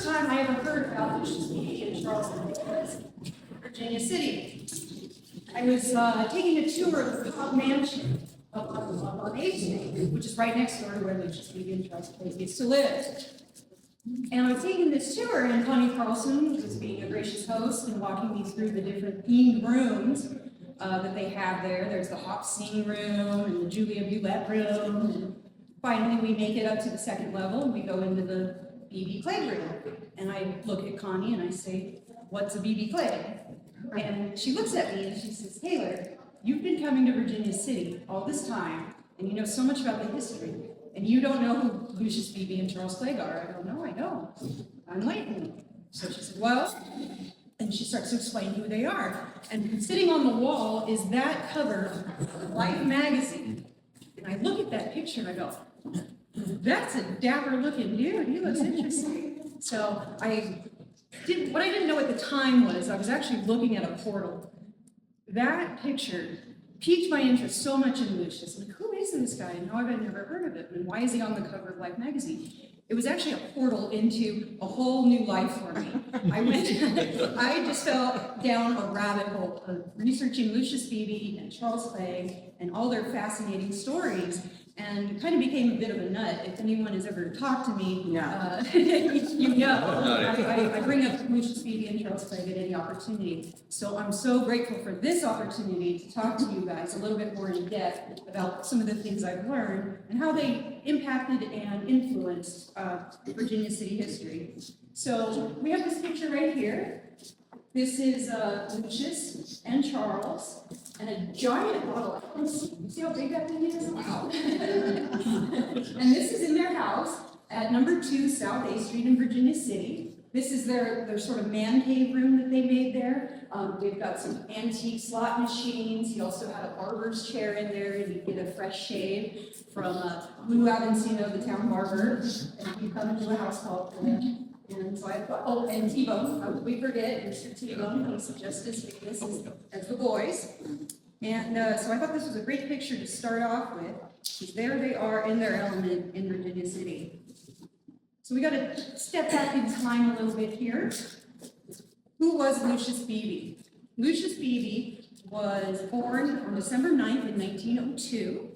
time I ever heard about Lucius Beebe in Charleston, Virginia City. I was taking a tour of the Cobb Mansion up on 8th Street, which is right next door to where Lucius Beebe and Charles Clegg used to live. And I was taking this tour, and Connie Carlson was being a gracious host and walking me through the different themed rooms that they have there. There's the Hop Sing room and the Julia Bulette room. And finally, we make it up to the second level, and we go into the Beebe Clegg room. And I look at Connie and I say, "What's a Beebe Clegg?" And she looks at me and she says, "Taylor, you've been coming to Virginia City all this time, and you know so much about the history, and you don't know who Lucius Beebe and Charles Clegg are." I go, "No, I don't. I'm enlightening." So she said, "Well," and she starts to explain who they are. And sitting on the wall is that cover of Life magazine. And I look at that picture and I go, "That's a dapper looking dude. He looks interesting." So what I didn't know at the time was I was actually looking at a portal. That picture piqued my interest so much in Lucius. Like, who is this guy? And how have I never heard of him? And why is he on the cover of Life magazine? It was actually a portal into a whole new life for me. I just fell down a rabbit hole of researching Lucius Beebe and Charles Clegg and all their fascinating stories, and kind of became a bit of a nut. If anyone has ever talked to me, you know, I bring up Lucius Beebe and Charles Clegg at any opportunity. So I'm so grateful for this opportunity to talk to you guys a little bit more in depth about some of the things I've learned and how they impacted and influenced Virginia City history. So we have this picture right here. This is Lucius and Charles, and a giant bottle. You see how big that thing is? Wow. And this is in their house at number 2 South 8th Street in Virginia City. This is their sort of man cave room that they made there. They've got some antique slot machines. He also had a barber's chair in there, and you get a fresh shave from Lou Avancino, the town barber. And you come into a house called And so I thought, oh, and T-Bone, how could we forget Mr. T-Bone? He's just as famous as the boys. And so I thought this was a great picture to start off with, because there they are in their element in Virginia City. So we got to step back in time a little bit here. Who was Lucius Beebe? Lucius Beebe was born on December 9th in 1902.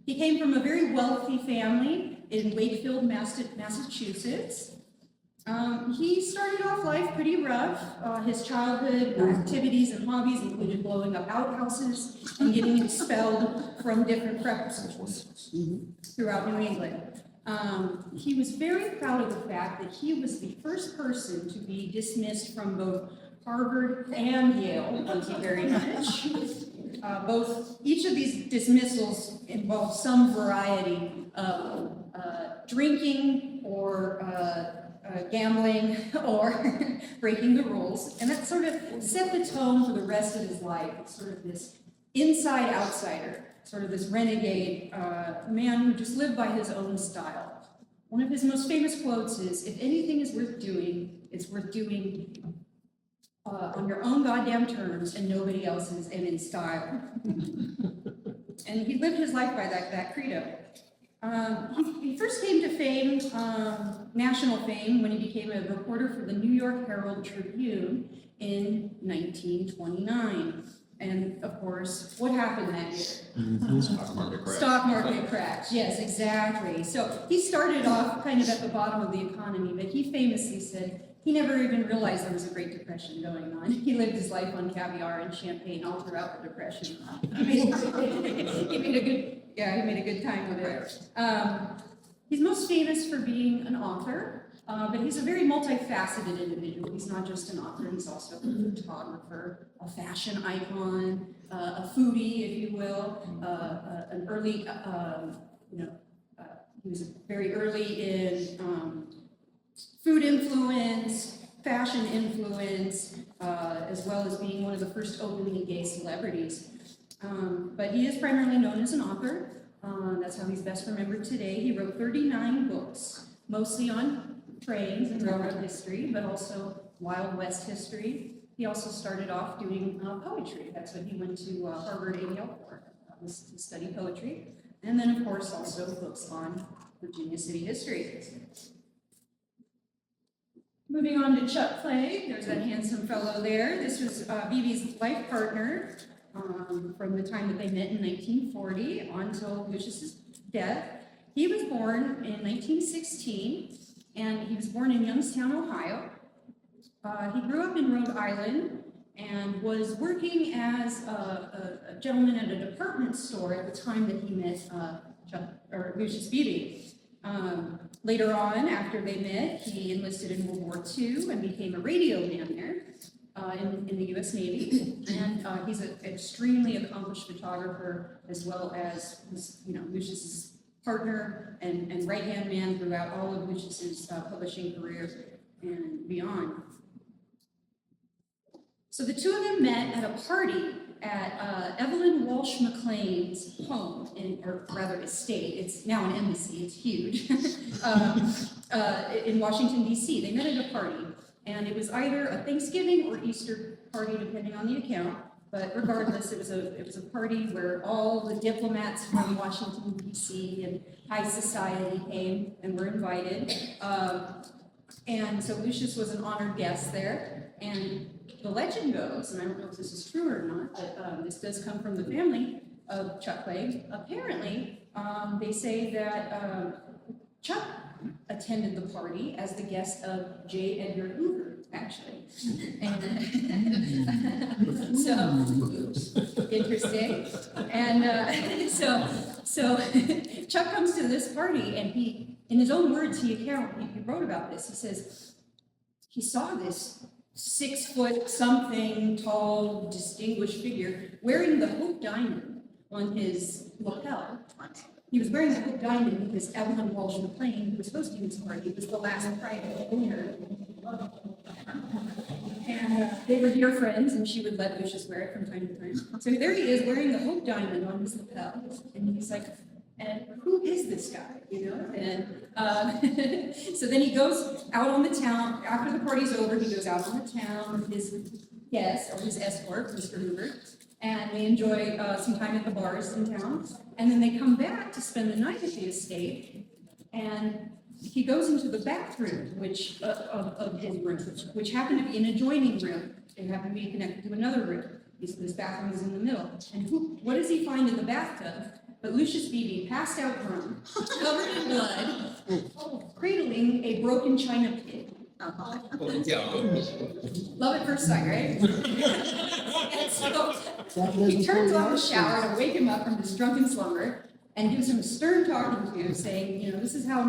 He came from a very wealthy family in Wakefield, Massachusetts. He started off life pretty rough. His childhood activities and hobbies included blowing up outhouses and getting expelled from different prep schools throughout New England. He was very proud of the fact that he was the first person to be dismissed from both Harvard and Yale. Thank you very much. Each of these dismissals involved some variety of drinking or gambling or breaking the rules, and that sort of set the tone for the rest of his life. It's sort of this inside outsider, sort of this renegade man who just lived by his own style. One of his most famous quotes is, "If anything is worth doing, it's worth doing on your own goddamn terms and nobody else's and in style." And he lived his life by that credo. He first came to fame, national fame, when he became a reporter for the New York Herald Tribune in 1929. And of course, what happened that year? Stock market crash. Stock market crash, yes, exactly. So he started off kind of at the bottom of the economy, but he famously said he never even realized there was a Great Depression going on. He lived his life on caviar and champagne all throughout the Depression. He made a good time with it. He's most famous for being an author, but he's a very multifaceted individual. He's not just an author, he's also a photographer, a fashion icon, a foodie, if you will, an early, he was very early in food influence, fashion influence, as well as being one of the first openly gay celebrities. But he is primarily known as an author. That's how he's best remembered today. He wrote 39 books, mostly on trains and railroad history, but also Wild West history. He also started off doing poetry. That's what he went to Harvard and Yale for, was to study poetry. And then, of course, also books on Virginia City history. Moving on to Chuck Clegg, there's that handsome fellow there. This was Beebe's life partner from the time that they met in 1940 until Lucius's death. He was born in 1916, and he was born in Youngstown, Ohio. He grew up in Rhode Island and was working as a gentleman at a department store at the time that he met Lucius Beebe. Later on, after they met, he enlisted in World War II and became a radio man there in the U.S. Navy. And he's an extremely accomplished photographer, as well as Lucius's partner and right-hand man throughout all of Lucius's publishing career and beyond. So the two of them met at a party at Evelyn Walsh McLean's home, or rather estate. It's now an embassy, it's huge, in Washington, D.C. They met at a party, and it was either a Thanksgiving or Easter party, depending on the account. But regardless, it was a party where all the diplomats from Washington, D.C. and high society came and were invited. And so Lucius was an honored guest there, and the legend goes, and I don't know if this is true or not, but this does come from the family of Chuck Clegg. Apparently, they say that Chuck attended the party as the guest of J. Edgar Hoover, actually. And so, interesting. And so Chuck comes to this party, and he, in his own words, he wrote about this. He says he saw this 6-foot-something tall, distinguished figure wearing the Hope Diamond on his lapel. He was wearing the Hope Diamond because Evelyn Walsh McLean, who was hosting this party, was the last private owner. And they were dear friends, and she would let Lucius wear it from time to time. So there he is wearing the Hope Diamond on his lapel, and he's like, and who is this guy, And so then he goes out on the town, after the party's over, he goes out on the town with his guest, or his escort, Mr. Hoover, and they enjoy some time at the bars in town. And then they come back to spend the night at the estate, and he goes into the bathroom, of his room, which happened to be an adjoining room. It happened to be connected to another room. This bathroom is in the middle. And what does he find in the bathtub? But Lucius Beebe, passed out drunk, covered in blood, cradling a broken china pig. Love at first sight, right? And so he turns on the shower to wake him up from his drunken slumber and gives him stern talking to, saying, this is not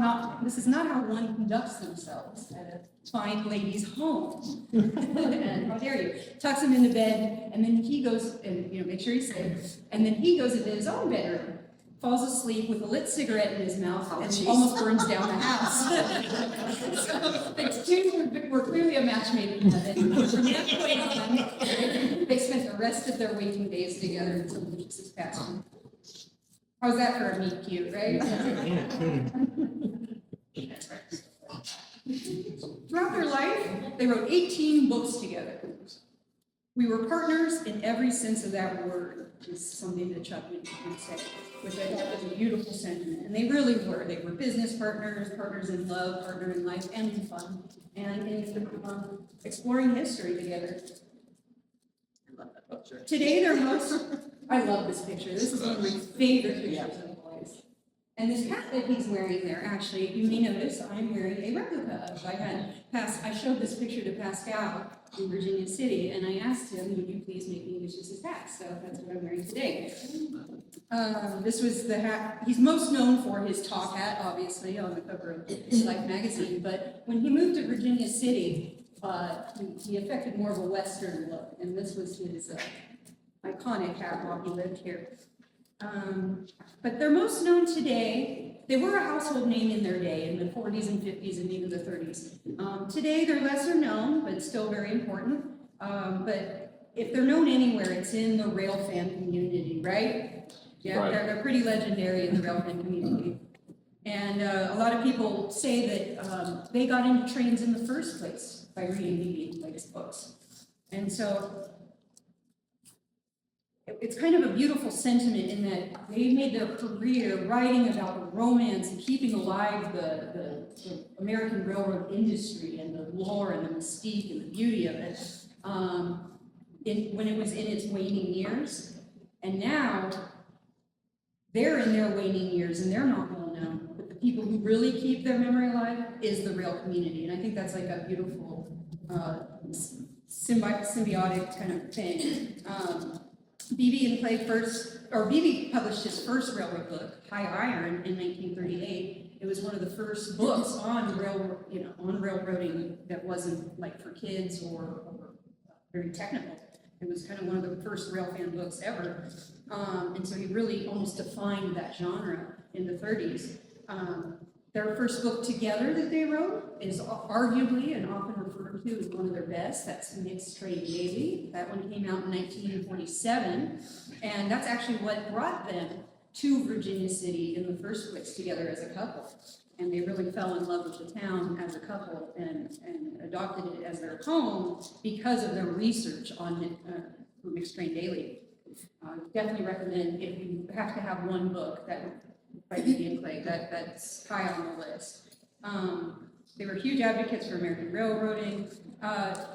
how one conducts themselves at a fine lady's home. And how dare you? Tucks him into bed, and then he goes and make sure he's safe. And then he goes into his own bedroom, falls asleep with a lit cigarette in his mouth, and almost burns down the house. So the two were clearly a match made in heaven. From that point on, they spent the rest of their waking days together until Lucius's passing. How's that for a meet cute, right? Throughout their life, they wrote 18 books together. We were partners in every sense of that word, is something that Chuck would say, which I thought was a beautiful sentiment. And they really were. They were business partners, partners in love, partner in life, and in fun, and in exploring history together. I love that picture. Today, I love this picture. This is one of my favorite pictures of the place. And this hat that he's wearing there, actually, you may notice I'm wearing a replica of. I showed this picture to Pascal in Virginia City, and I asked him, would you please make me Lucius's hat? So that's what I'm wearing today. This was the hat. He's most known for his top hat, obviously, on the cover of Life magazine. But when he moved to Virginia City, he affected more of a Western look, and this was his iconic hat while he lived here. But they're most known today. They were a household name in their day, in the 40s and 50s and even the 30s. Today, they're lesser known, but still very important. But if they're known anywhere, it's in the railfan community, right? Yeah, right. They're pretty legendary in the railfan community. And a lot of people say that they got into trains in the first place by reading Beebe's latest books. And so it's kind of a beautiful sentiment in that they made their career writing about the romance and keeping alive the American railroad industry and the lore and the mystique and the beauty of it when it was in its waning years. And now they're in their waning years and they're not well known. But the people who really keep their memory alive is the rail community. And I think that's like a beautiful symbiotic kind of thing. Beebe and Clegg Beebe published his first railroad book, High Iron, in 1938. It was one of the first books on railroading that wasn't like for kids or very technical. It was kind of one of the first rail fan books ever. And so he really almost defined that genre in the 30s. Their first book together that they wrote is arguably and often referred to as one of their best. That's Mixed Train Daily. That one came out in 1947. And that's actually what brought them to Virginia City in the first place together as a couple. And they really fell in love with the town as a couple and adopted it as their home because of their research on Mixed Train Daily. Definitely recommend, if you have to have one book, that by Beebe and Clegg, that's high on the list. They were huge advocates for American railroading.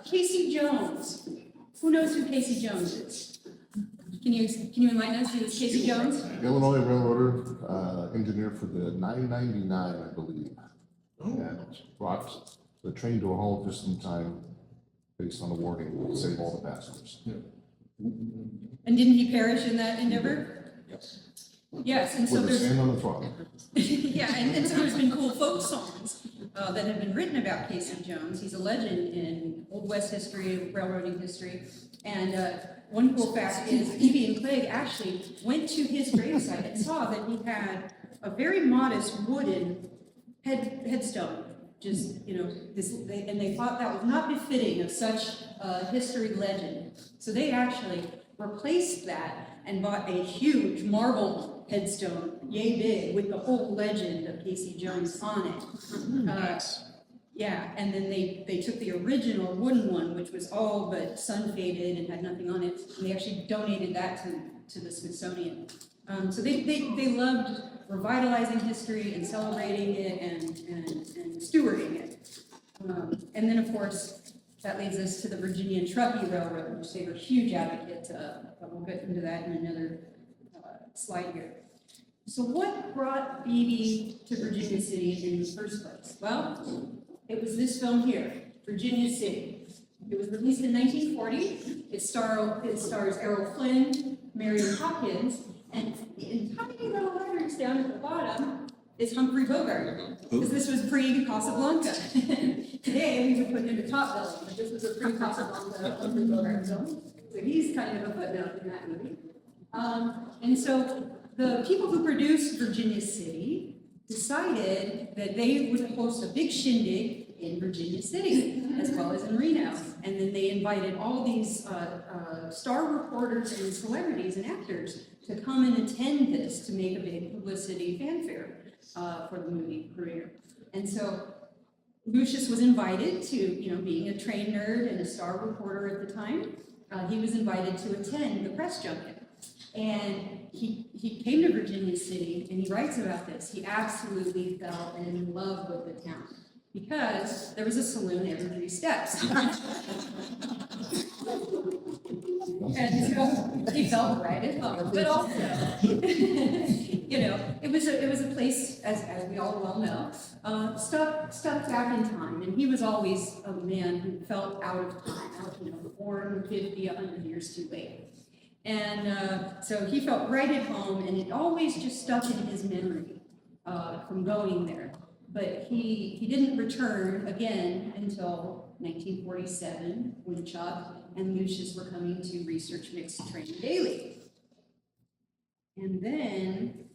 Casey Jones. Who knows who Casey Jones is? Can you enlighten us? Who is Casey Jones? Illinois railroader, engineer for the 999, I believe. And brought the train to a halt just in time based on a warning to save all the passengers. Yeah. And didn't he perish in that endeavor? Yes. Yes, and so With there's... his hand on the throttle. Yeah, and so there's been cool folk songs that have been written about Casey Jones. He's a legend in Old West history, railroading history. And one cool fact is Beebe and Clegg actually went to his gravesite and saw that he had a very modest wooden headstone. Just, and they thought that was not befitting of such a history legend. So they actually replaced that and bought a huge marble headstone, yay big, with the whole legend of Casey Jones on it. Yeah, and then they took the original wooden one, which was all but sun-faded and had nothing on it, and they actually donated that to the Smithsonian. So they loved revitalizing history and celebrating it and stewarding it. And then, of course, that leads us to the Virginia Truckee Railroad, which they were huge advocates of. We'll get into that in another slide here. So what brought Beebe to Virginia City in the first place? Well, it was this film here, Virginia City. It was released in 1940. It stars Errol Flynn, Marion Hopkins, and in tiny little letters down at the bottom is Humphrey Bogart, because this was pre-Casablanca. Today we would put him to top billing, but this was a pre-Casablanca Humphrey Bogart film. So he's kind of a footnote in that movie. And so the people who produced Virginia City decided that they would host a big shindig in Virginia City, as well as in Reno. And then they invited all these star reporters and celebrities and actors to come and attend this to make a big publicity fanfare for the movie premiere. And so Lucius was invited to, being a train nerd and a star reporter at the time, he was invited to attend the press junket. And he came to Virginia City, and he writes about this. He absolutely fell in love with the town because there was a saloon every 3 steps. And so he felt right at home. But also, it was a place, as we all well know, stuck back in time. And he was always a man who felt out of time, born 50, 100 years too late. And so he felt right at home, and it always just stuck in his memory from going there. But he didn't return again until 1947, when Chuck and Lucius were coming to research Mixed Train Daily. And then,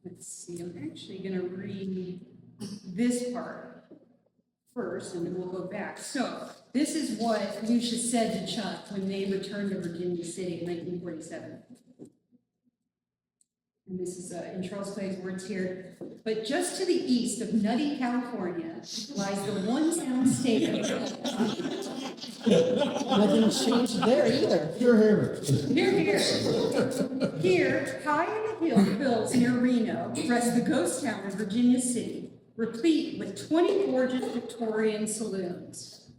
let's see, I'm actually going to read this part first, and then we'll go back. So this is what Lucius said to Chuck when they returned to Virginia City in 1947. And this is in Charles Clegg's words here. But just to the east of Nutty, California, lies the one sound state of Nothing's changed there either. Here, high in the hills near Reno, rests the ghost town of Virginia City, replete with 20 gorgeous Victorian saloons.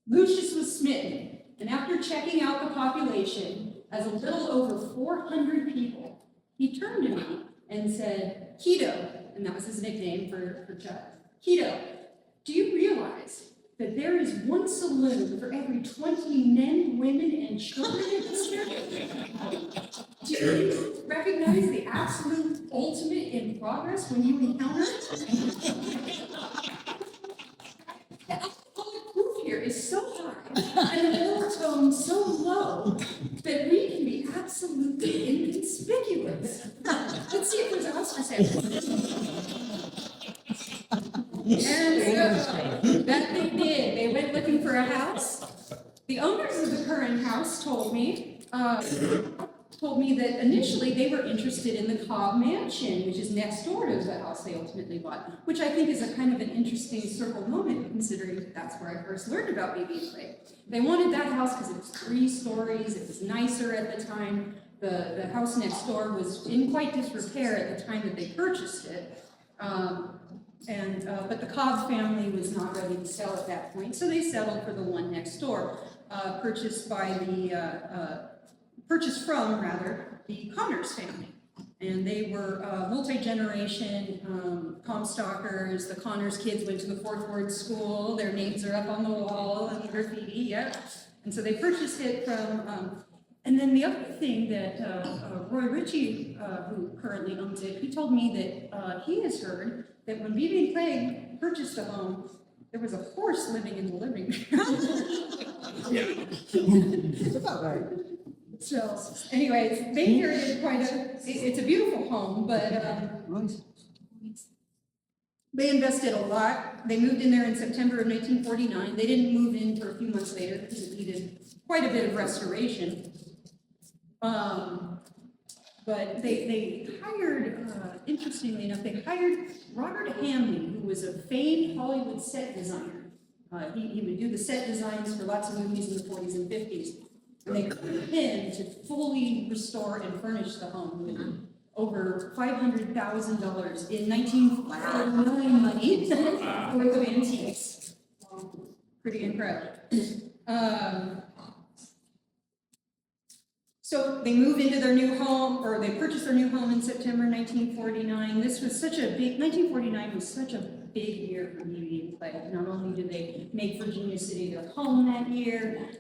Lucius was smitten, and after checking out the population as a little over 400 people, he turned to me and said, "Keto," and that was his nickname for Chuck. "Keto, do you realize that there is one saloon for every 20 men, women, and children in this area? Do you recognize the absolute ultimate in progress when you encounter it? The alcoholic proof here is so high and the lower tone so low that we can be absolutely inconspicuous." Let's see if there's a house for sale. And so that they did. They went looking for a house. The owners of the current house told me that initially they were interested in the Cobb Mansion, which is next door to the house they ultimately bought, which I think is a kind of an interesting circle moment, considering that's where I first learned about Beebe and Clegg. They wanted that house because it was 3 stories. It was nicer at the time. The house next door was in quite disrepair at the time that they purchased it. But the Cobb family was not ready to sell at that point, so they settled for the one next door, purchased from the Connors family. And they were multi-generation Comstockers. The Connors kids went to the Fourth Ward School. Their names are up on the wall and graffiti, yeah. And so they purchased it from, and then the other thing that Roy Ritchie, who currently owns it, he told me that he has heard that when Beebe and Clegg purchased the home, there was a horse living in the living room. That's about right. So, anyways, they inherited it's a beautiful home, but they invested a lot. They moved in there in September of 1949. They didn't move in for a few months later because it needed quite a bit of restoration. But they hired, interestingly enough, they hired Robert Hamley, who was a famed Hollywood set designer. He would do the set designs for lots of movies in the 40s and 50s. And they hired him to fully restore and furnish the home with over $500,000 in 1949 money worth of antiques. Pretty incredible. So they moved into their new home, or they purchased their new home in September 1949. 1949 was such a big year for Beebe and Clegg. Not only did they make Virginia City their home that year,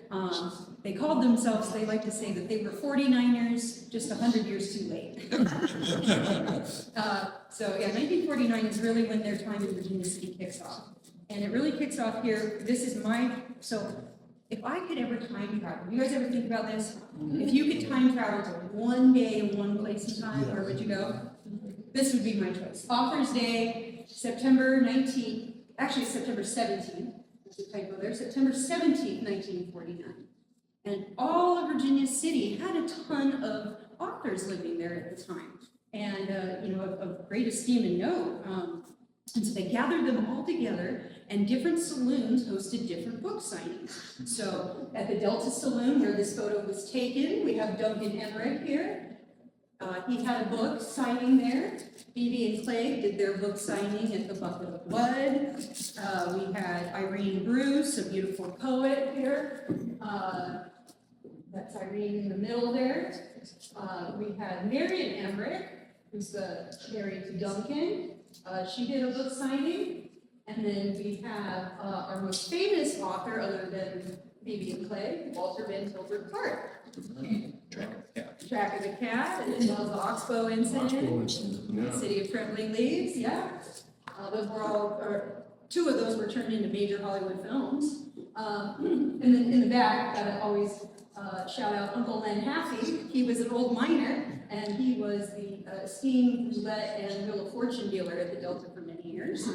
they called themselves, they like to say that they were 49ers, just 100 years too late. So yeah, 1949 is really when their time in Virginia City kicks off. And it really kicks off here. If I could ever time travel, you guys ever think about this? If you could time travel to one day in one place in time, where would you go? This would be my choice. Author's Day, September 17th, there's a typo there, September 17th, 1949. And all of Virginia City had a ton of authors living there at the time, and of great esteem and note. And so they gathered them all together, and different saloons hosted different book signings. So at the Delta Saloon, where this photo was taken, we have Duncan Emmerich here. He had a book signing there. Beebe and Clegg did their book signing at the Bucket of Blood. We had Irene Bruce, a beautiful poet here. That's Irene in the middle there. We had Marion Emmerich, who's married to Duncan. She did a book signing. And then we have our most famous author, other than Beebe and Clegg, Walter Van Tilburg Clark. Track of the Cat, and the Oxbow Incident, City of Trembling Leaves, yeah. Those were all, 2 of those were turned into major Hollywood films. And then in the back, I always shout out Uncle Len Haffey. He was an old miner, and he was the esteemed roulette and Wheel of Fortune dealer at the Delta for many years.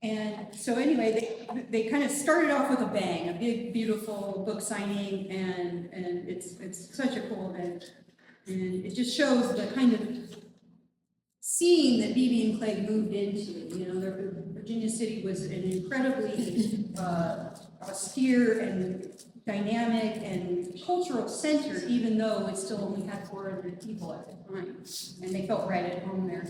And so anyway, they kind of started off with a bang, a big, beautiful book signing, and it's such a cool event. And it just shows the kind of scene that Beebe and Clegg moved into. You know, Virginia City was an incredibly austere and dynamic and cultural center, even though it still only had 400 people at the time, and they felt right at home there.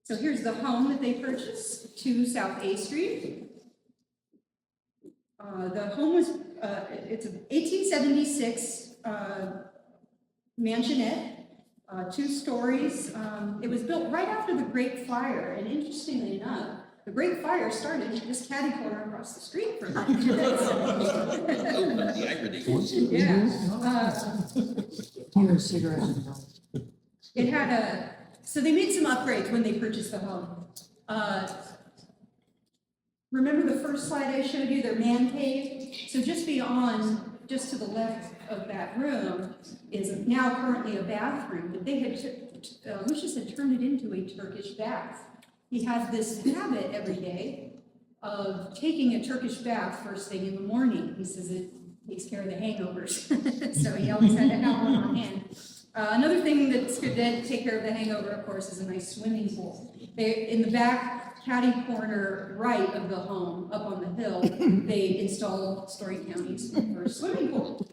So here's the home that they purchased, 2 South A Street. The home was, it's an 1876 mansionette, 2 stories. It was built right after the Great Fire, and interestingly enough, the Great Fire started just catty corner across the street from it. The irony. Yeah. You're a cigarette. It had so they made some upgrades when they purchased the home. Remember the first slide I showed you, their man cave? So just just to the left of that room is now currently a bathroom, but they had, Lucius had turned it into a Turkish bath. He has this habit every day of taking a Turkish bath first thing in the morning. He says it takes care of the hangovers, so he always had to have one on hand. Another thing that's good to take care of the hangover, of course, is a nice swimming pool. In the back caddy corner right of the home, up on the hill, they installed Story County's first swimming pool.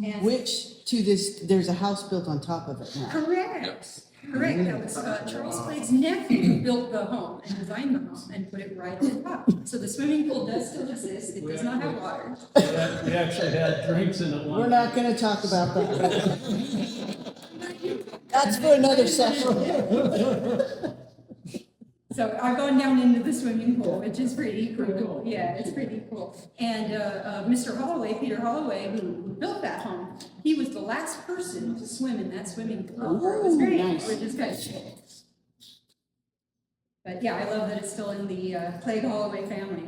And Which, to this, there's a house built on top of it now. correct. Correct, that was Charles Clegg's nephew who built the home and designed the home and put it right on top. So the swimming pool does still exist, it does not have water. We actually had drinks in it We're one. not gonna talk about that. That's for another session. So I've gone down into the swimming pool, which is pretty cool. Yeah, it's pretty cool. And Mr. Holloway, Peter Holloway, who built that home, he was the last person to swim in that swimming pool. It was great, Nice. which is good. But yeah, I love that it's still in the Clegg Holloway family.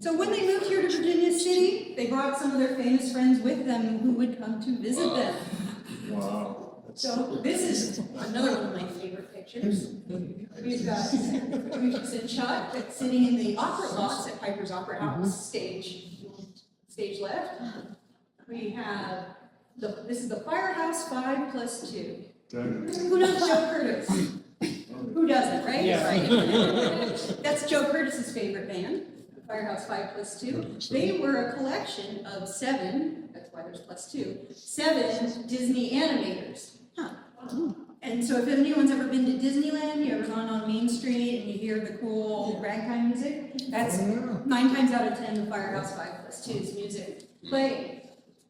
So when they moved here to Virginia City, they brought some of their famous friends with them who would come to visit them. Wow. So this is another one of my favorite pictures. We've got Lucius and Chuck sitting in the opera loft at Piper's Opera House, stage left. We have, this is the Firehouse 5 plus 2. Who knows Joe Curtis? Who doesn't, right? Yeah. Right. That's Joe Curtis's favorite band, Firehouse 5 plus 2. They were a collection of 7, that's why there's plus 2, 7 Disney animators. And so if anyone's ever been to Disneyland, you ever gone on Main Street and you hear the cool ragtime music, that's 9 times out of 10 the Firehouse 5 plus 2's music playing.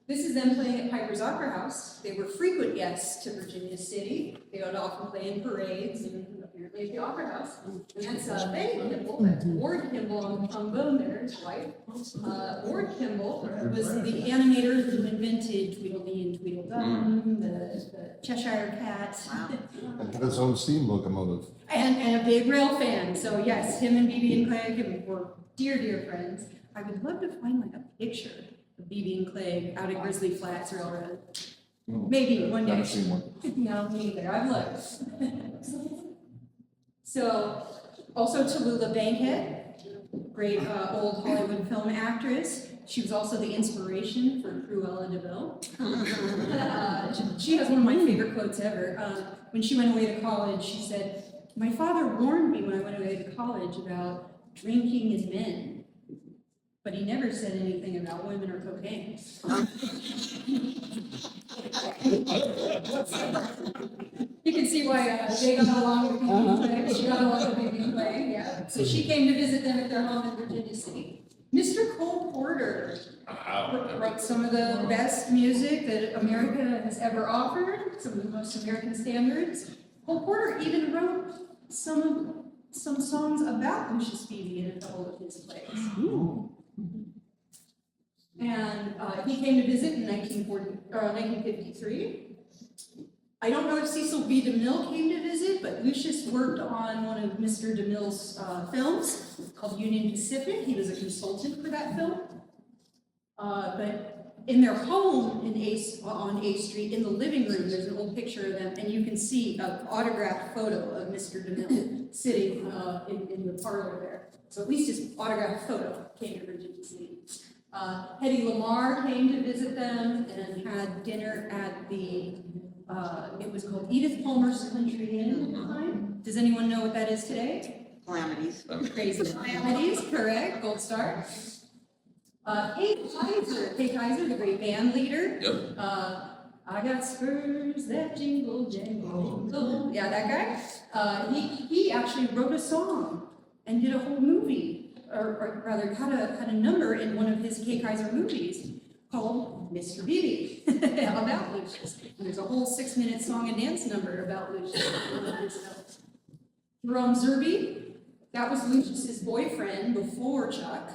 This is them playing at Piper's Opera House. They were frequent guests to Virginia City. They would often play in parades and apparently at the Opera House. And that's Betty Kimball, that's Ward Kimball on the trombone there, his wife. Ward Kimball was the animator who invented Tweedledee and Tweedledum, the Cheshire Cat. And had his own steam locomotive. And a big rail fan. So yes, him and Beebe and Clegg were dear, dear friends. I would love to find like a picture of Beebe and Clegg out at Grizzly Flats Railroad. Maybe one day. Never seen one. No, me neither. I've looked. So, also Tallulah Bankhead, great old Hollywood film actress. She was also the inspiration for Cruella de Vil. She has one of my favorite quotes ever. When she went away to college, she said, "My father warned me when I went away to college about drinking and men, but he never said anything about women or cocaine." You can see why they got along with Beebe and Clegg. She got along with Beebe and Clegg, yeah. So she came to visit them at their home in Virginia City. Mr. Cole Porter wrote some of the best music that America has ever offered, some of the most American standards. Cole Porter even wrote some songs about Lucius Beebe in a couple of his plays. And he came to visit in 1953. I don't know if Cecil B. DeMille came to visit, but Lucius worked on one of Mr. DeMille's films called Union Pacific. He was a consultant for that film. But in their home on A Street, in the living room, there's an old picture of them, and you can see an autographed photo of Mr. DeMille sitting in the parlor there. So at least his autographed photo came to Virginia City. Hedy Lamarr came to visit them and had dinner at the It was called Edith Palmer's Country Inn at the time. Does anyone know what that is today? Calamities. Crazy Calamities, correct, gold star. Kay Kaiser, the great band leader. Yep. I got spurs that jingle, jangle, jingle. Yeah, that guy. He actually wrote a song and did a whole movie, or rather had a number in one of his Kay Kaiser movies called Mr. Beebe about Lucius. And there's a whole 6-minute song and dance number about Lucius. Jerome Zerby, that was Lucius's boyfriend before Chuck.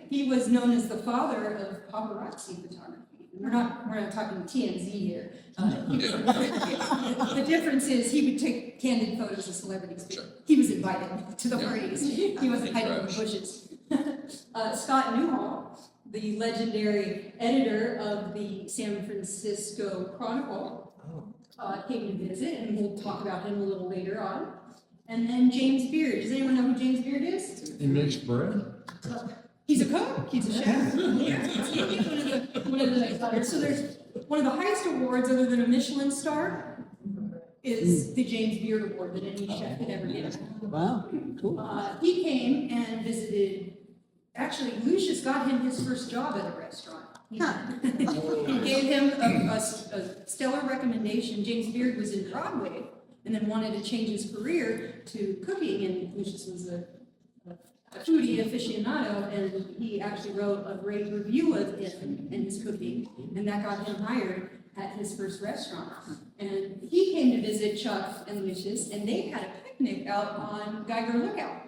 He was known as the father of paparazzi photography. We're not talking TMZ here. The difference is he would take candid photos of celebrities. But he was invited to the parties. He wasn't hiding in the bushes. Scott Newhall, the legendary editor of the San Francisco Chronicle, came to visit, and we'll talk about him a little later on. And then James Beard. Does anyone know who James Beard is? He makes bread? He's a cook. He's a chef. Yeah. He's one of the. So there's one of the highest awards, other than a Michelin star, is the James Beard Award that any chef could ever get. Wow, cool. He came and visited. Actually, Lucius got him his first job at a restaurant. He gave him a stellar recommendation. James Beard was in Broadway and then wanted to change his career to cooking, and Lucius was a foodie aficionado, and he actually wrote a great review of him and his cooking, and that got him hired at his first restaurant. And he came to visit Chuck and Lucius, and they had a picnic out on Geiger Lookout.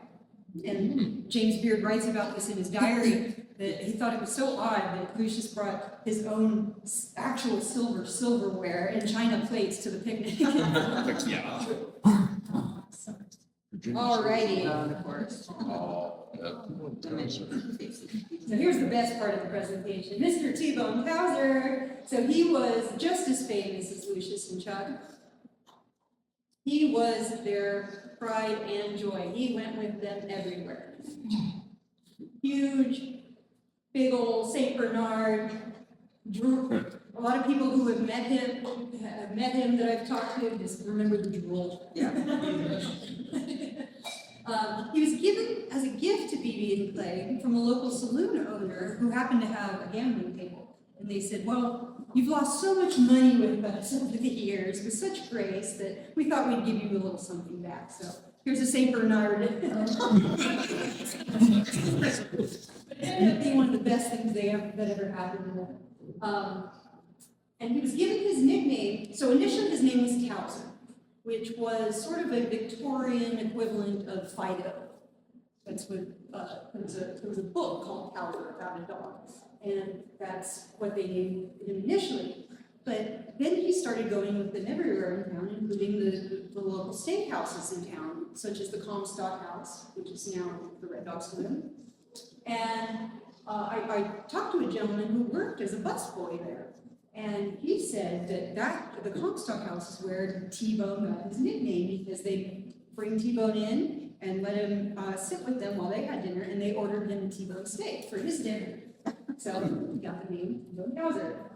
And James Beard writes about this in his diary, that he thought it was so odd that Lucius brought his own actual silverware and china plates to the picnic. Yeah. Alrighty. Of course. Oh, yeah. So here's the best part of the presentation. Mr. T-Bone Towser. So he was just as famous as Lucius and Chuck. He was their pride and joy. He went with them everywhere. Huge, big old Saint Bernard. A lot of people who have met him that I've talked to just remember the drool. Yeah. He was given as a gift to Beebe and Clegg from a local saloon owner who happened to have a gambling table. And they said, well, you've lost so much money with us over the years with such grace that we thought we'd give you a little something back. So here's a St. Bernard. It ended up being one of the best things that ever happened to them. And he was given his nickname. So initially his name was Towser, which was sort of a Victorian equivalent of Fido. That's what, there was a book called Towser about a dog, and that's what they named him initially. But then he started going with them everywhere in town, including the local steakhouses in town, such as the Comstock House, which is now the Red Dog Saloon. And I talked to a gentleman who worked as a busboy there. And he said that the Comstock House is where T-Bone got his nickname, because they bring T-Bone in and let him sit with them while they had dinner, and they ordered him a T-Bone steak for his dinner. So he got the name T-Bone Towser.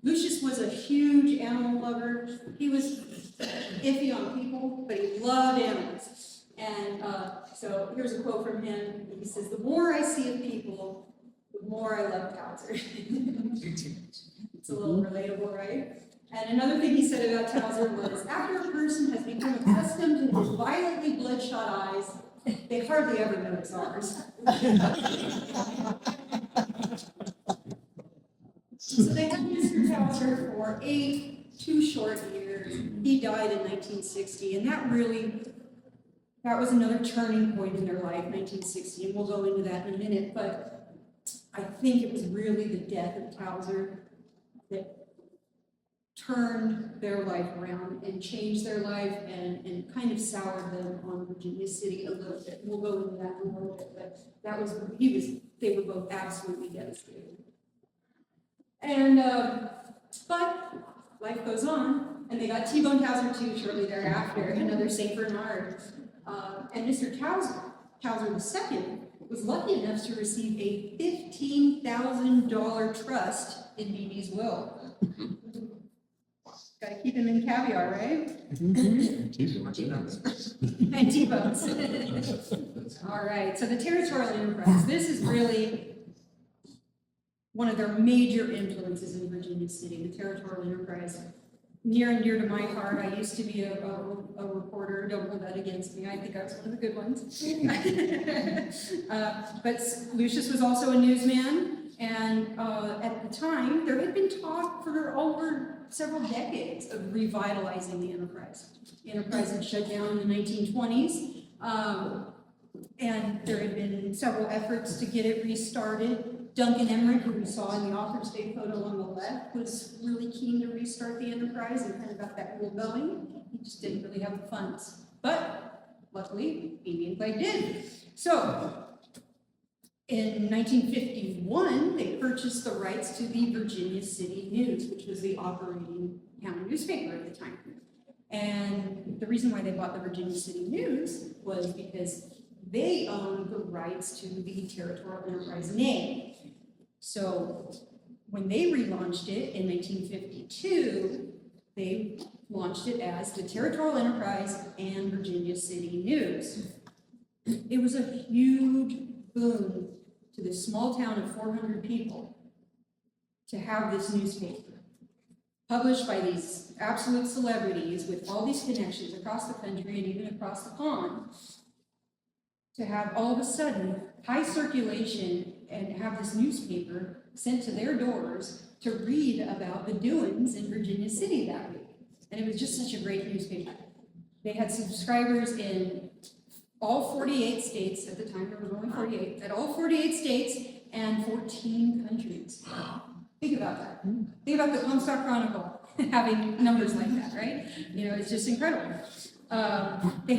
Lucius was a huge animal lover. He was iffy on people, but he loved animals. And so here's a quote from him. He says, "The more I see of people, the more I love Towser." It's a little relatable, right? And another thing he said about Towser was, after a person has become accustomed to his violently bloodshot eyes, they hardly ever notice ours. So they had Mr. Towser for 2 short years. He died in 1960, and that was another turning point in their life, 1960, and we'll go into that in a minute, but I think it was really the death of Towser that turned their life around and changed their life and kind of soured them on Virginia City a little bit. We'll go into that in a little bit, but they were both absolutely devastated. And, but life goes on, and they got T-Bone Towser too shortly thereafter, another St. Bernard. And Mr. Towser II was lucky enough to receive a $15,000 trust in Beebe's will. Gotta keep him in caviar, right? And T-bones. All right, so the Territorial Enterprise, this is really one of their major influences in Virginia City, the Territorial Enterprise. Near and dear to my heart, I used to be a reporter, don't hold that against me, I think I was one of the good ones. But Lucius was also a newsman, and at the time, there had been talk for over several decades of revitalizing the Enterprise. The Enterprise had shut down in the 1920s, and there had been several efforts to get it restarted. Duncan Emmerich, who we saw in the Author's Day photo on the left, was really keen to restart the Enterprise and kind of got that rule going. He just didn't really have the funds. But luckily, Beebe and Clegg did. So, in 1951, they purchased the rights to the Virginia City News, which was the operating county newspaper at the time. And the reason why they bought the Virginia City News was because they owned the rights to the Territorial Enterprise name. So when they relaunched it in 1952, they launched it as the Territorial Enterprise and Virginia City News. It was a huge boon to this small town of 400 people to have this newspaper published by these absolute celebrities with all these connections across the country and even across the pond. To have all of a sudden high circulation and have this newspaper sent to their doors to read about the doings in Virginia City that week. And it was just such a great newspaper. They had subscribers in all 48 states at the time, there was only 48, at all 48 states and 14 countries. Think about that. Think about the Comstock Chronicle having numbers like that, right? You know, it's just incredible. They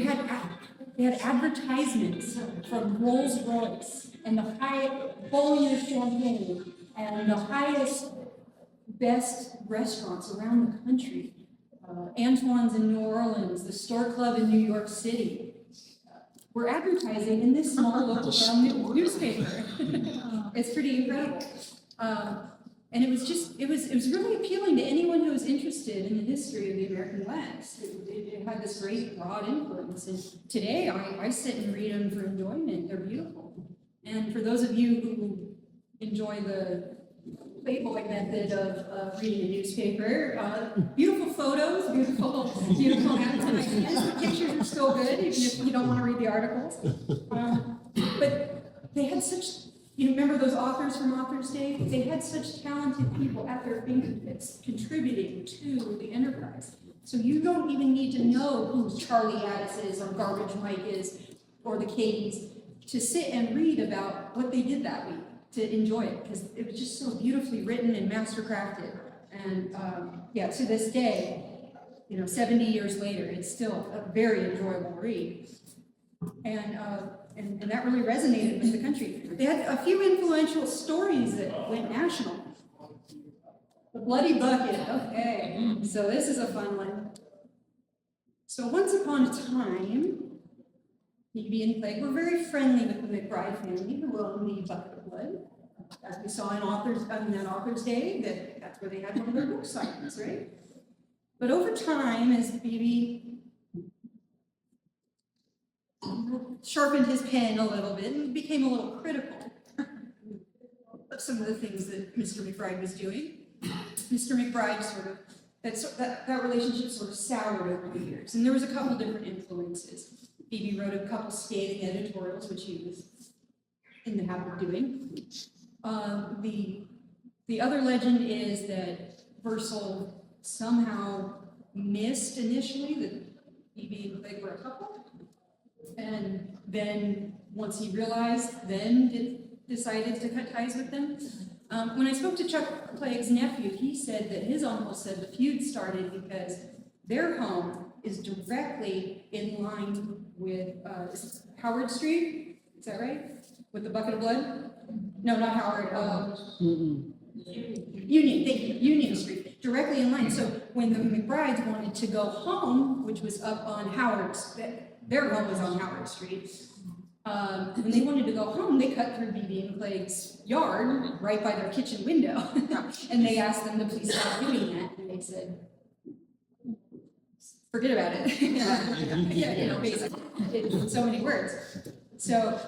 had advertisements from Rolls-Royce and the highest Beaulieu champagne and the highest, best restaurants around the country. Antoine's in New Orleans, the Store Club in New York City. We're advertising in this small local town newspaper. It's pretty incredible. And it was really appealing to anyone who was interested in the history of the American West. It had this great broad influence. And today I sit and read them for enjoyment. They're beautiful. And for those of you who enjoy the Playboy method of reading a newspaper, beautiful photos, beautiful advertisements. The pictures are still good, even if you don't want to read the articles. But they had such, you remember those authors from Author's Day? They had such talented people at their fingertips contributing to the Enterprise. So you don't even need to know who Charlie Addis is or Garbage Mike is or the Cadies to sit and read about what they did that week, to enjoy it, because it was just so beautifully written and mastercrafted. And yeah, to this day, 70 years later, it's still a very enjoyable read. And that really resonated with the country. They had a few influential stories that went national. The Bloody Bucket, okay. So this is a fun one. So once upon a time, Beebe and Clegg were very friendly with the McBride family, who owned the Bucket of Blood. As we saw in that Author's Day, that's where they had one of their book signings, right? But over time, as Beebe sharpened his pen a little bit and became a little critical of some of the things that Mr. McBride was doing, Mr. McBride that relationship sort of soured over the years. And there was a couple different influences. Beebe wrote a couple scathing editorials, which he was in the habit of doing. The other legend is that Versal somehow missed initially that Beebe and Clegg were a couple. And then once he realized, decided to cut ties with them. When I spoke to Chuck Clegg's nephew, he said that his uncle said the feud started because their home is directly in line with Howard Street. Is that right? With the Bucket of Blood? No, not Howard. Union, thank you. Union Street, directly in line. So when the McBrides wanted to go home, which was up on their home was on Howard Street, When they wanted to go home, they cut through Beebe and Clegg's yard right by their kitchen window. And they asked them to please stop doing that, and they said, forget about it. Yeah, basically, in so many words. So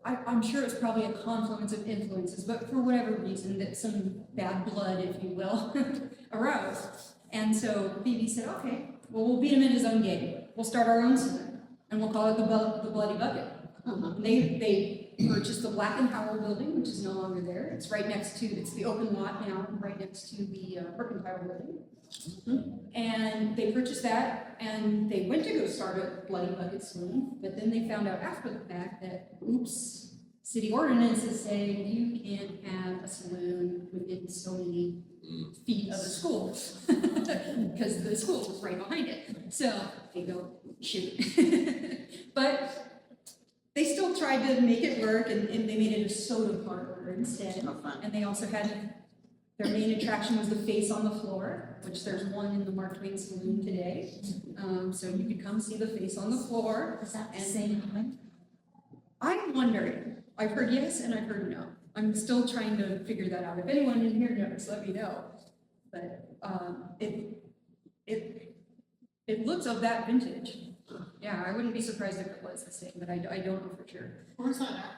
I'm sure it's probably a confluence of influences, but for whatever reason, that some bad blood, if you will, arose. And so Beebe said, okay, well, we'll beat him in his own game. We'll start our own saloon, and we'll call it the Bloody Bucket. They purchased the Black and Powell building, which is no longer there. It's right next to, it's the open lot now, right next to the Mercantile building. And they purchased that, and they went to go start a Bloody Bucket Saloon, but then they found out after the fact that, oops, city ordinances say you can't have a saloon within so many feet of the school, because the school was right behind it. So they go, shoot. But they still tried to make it work, and they made it a soda parlor instead. And they also had, their main attraction was the face on the floor, which there's one in the Mark Twain Saloon today. So you could come see the face on the floor. Is that the same one? I'm wondering. I've heard yes and I've heard no. I'm still trying to figure that out. If anyone in here knows, let me know. But it looks of that vintage. Yeah, I wouldn't be surprised if it was the same, but I don't know for sure. Where's that at?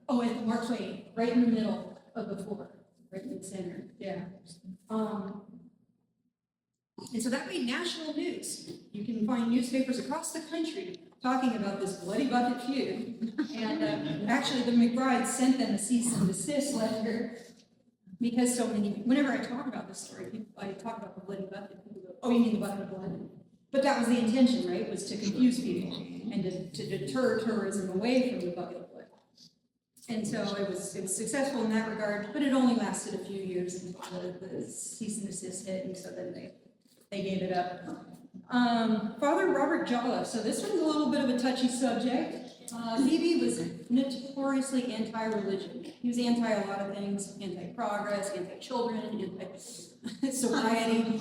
Oh, and Mark Twain, right in the middle of the floor, right in the center. Yeah. And so that made national news. You can find newspapers across the country talking about this Bloody Bucket feud. And actually, the McBrides sent them a cease and desist letter because so many, whenever I talk about this story, I talk about the Bloody Bucket. People go, oh, you mean the bucket of blood? But that was the intention, right? Was to confuse people and to deter tourism away from the bucket of blood. And so it was successful in that regard, but it only lasted a few years until the cease and desist hit, and so then they gave it up. Father Robert Jolliffe. So this one's a little bit of a touchy subject. Beebe was notoriously anti-religion. He was anti a lot of things: anti-progress, anti-children, anti-sobriety.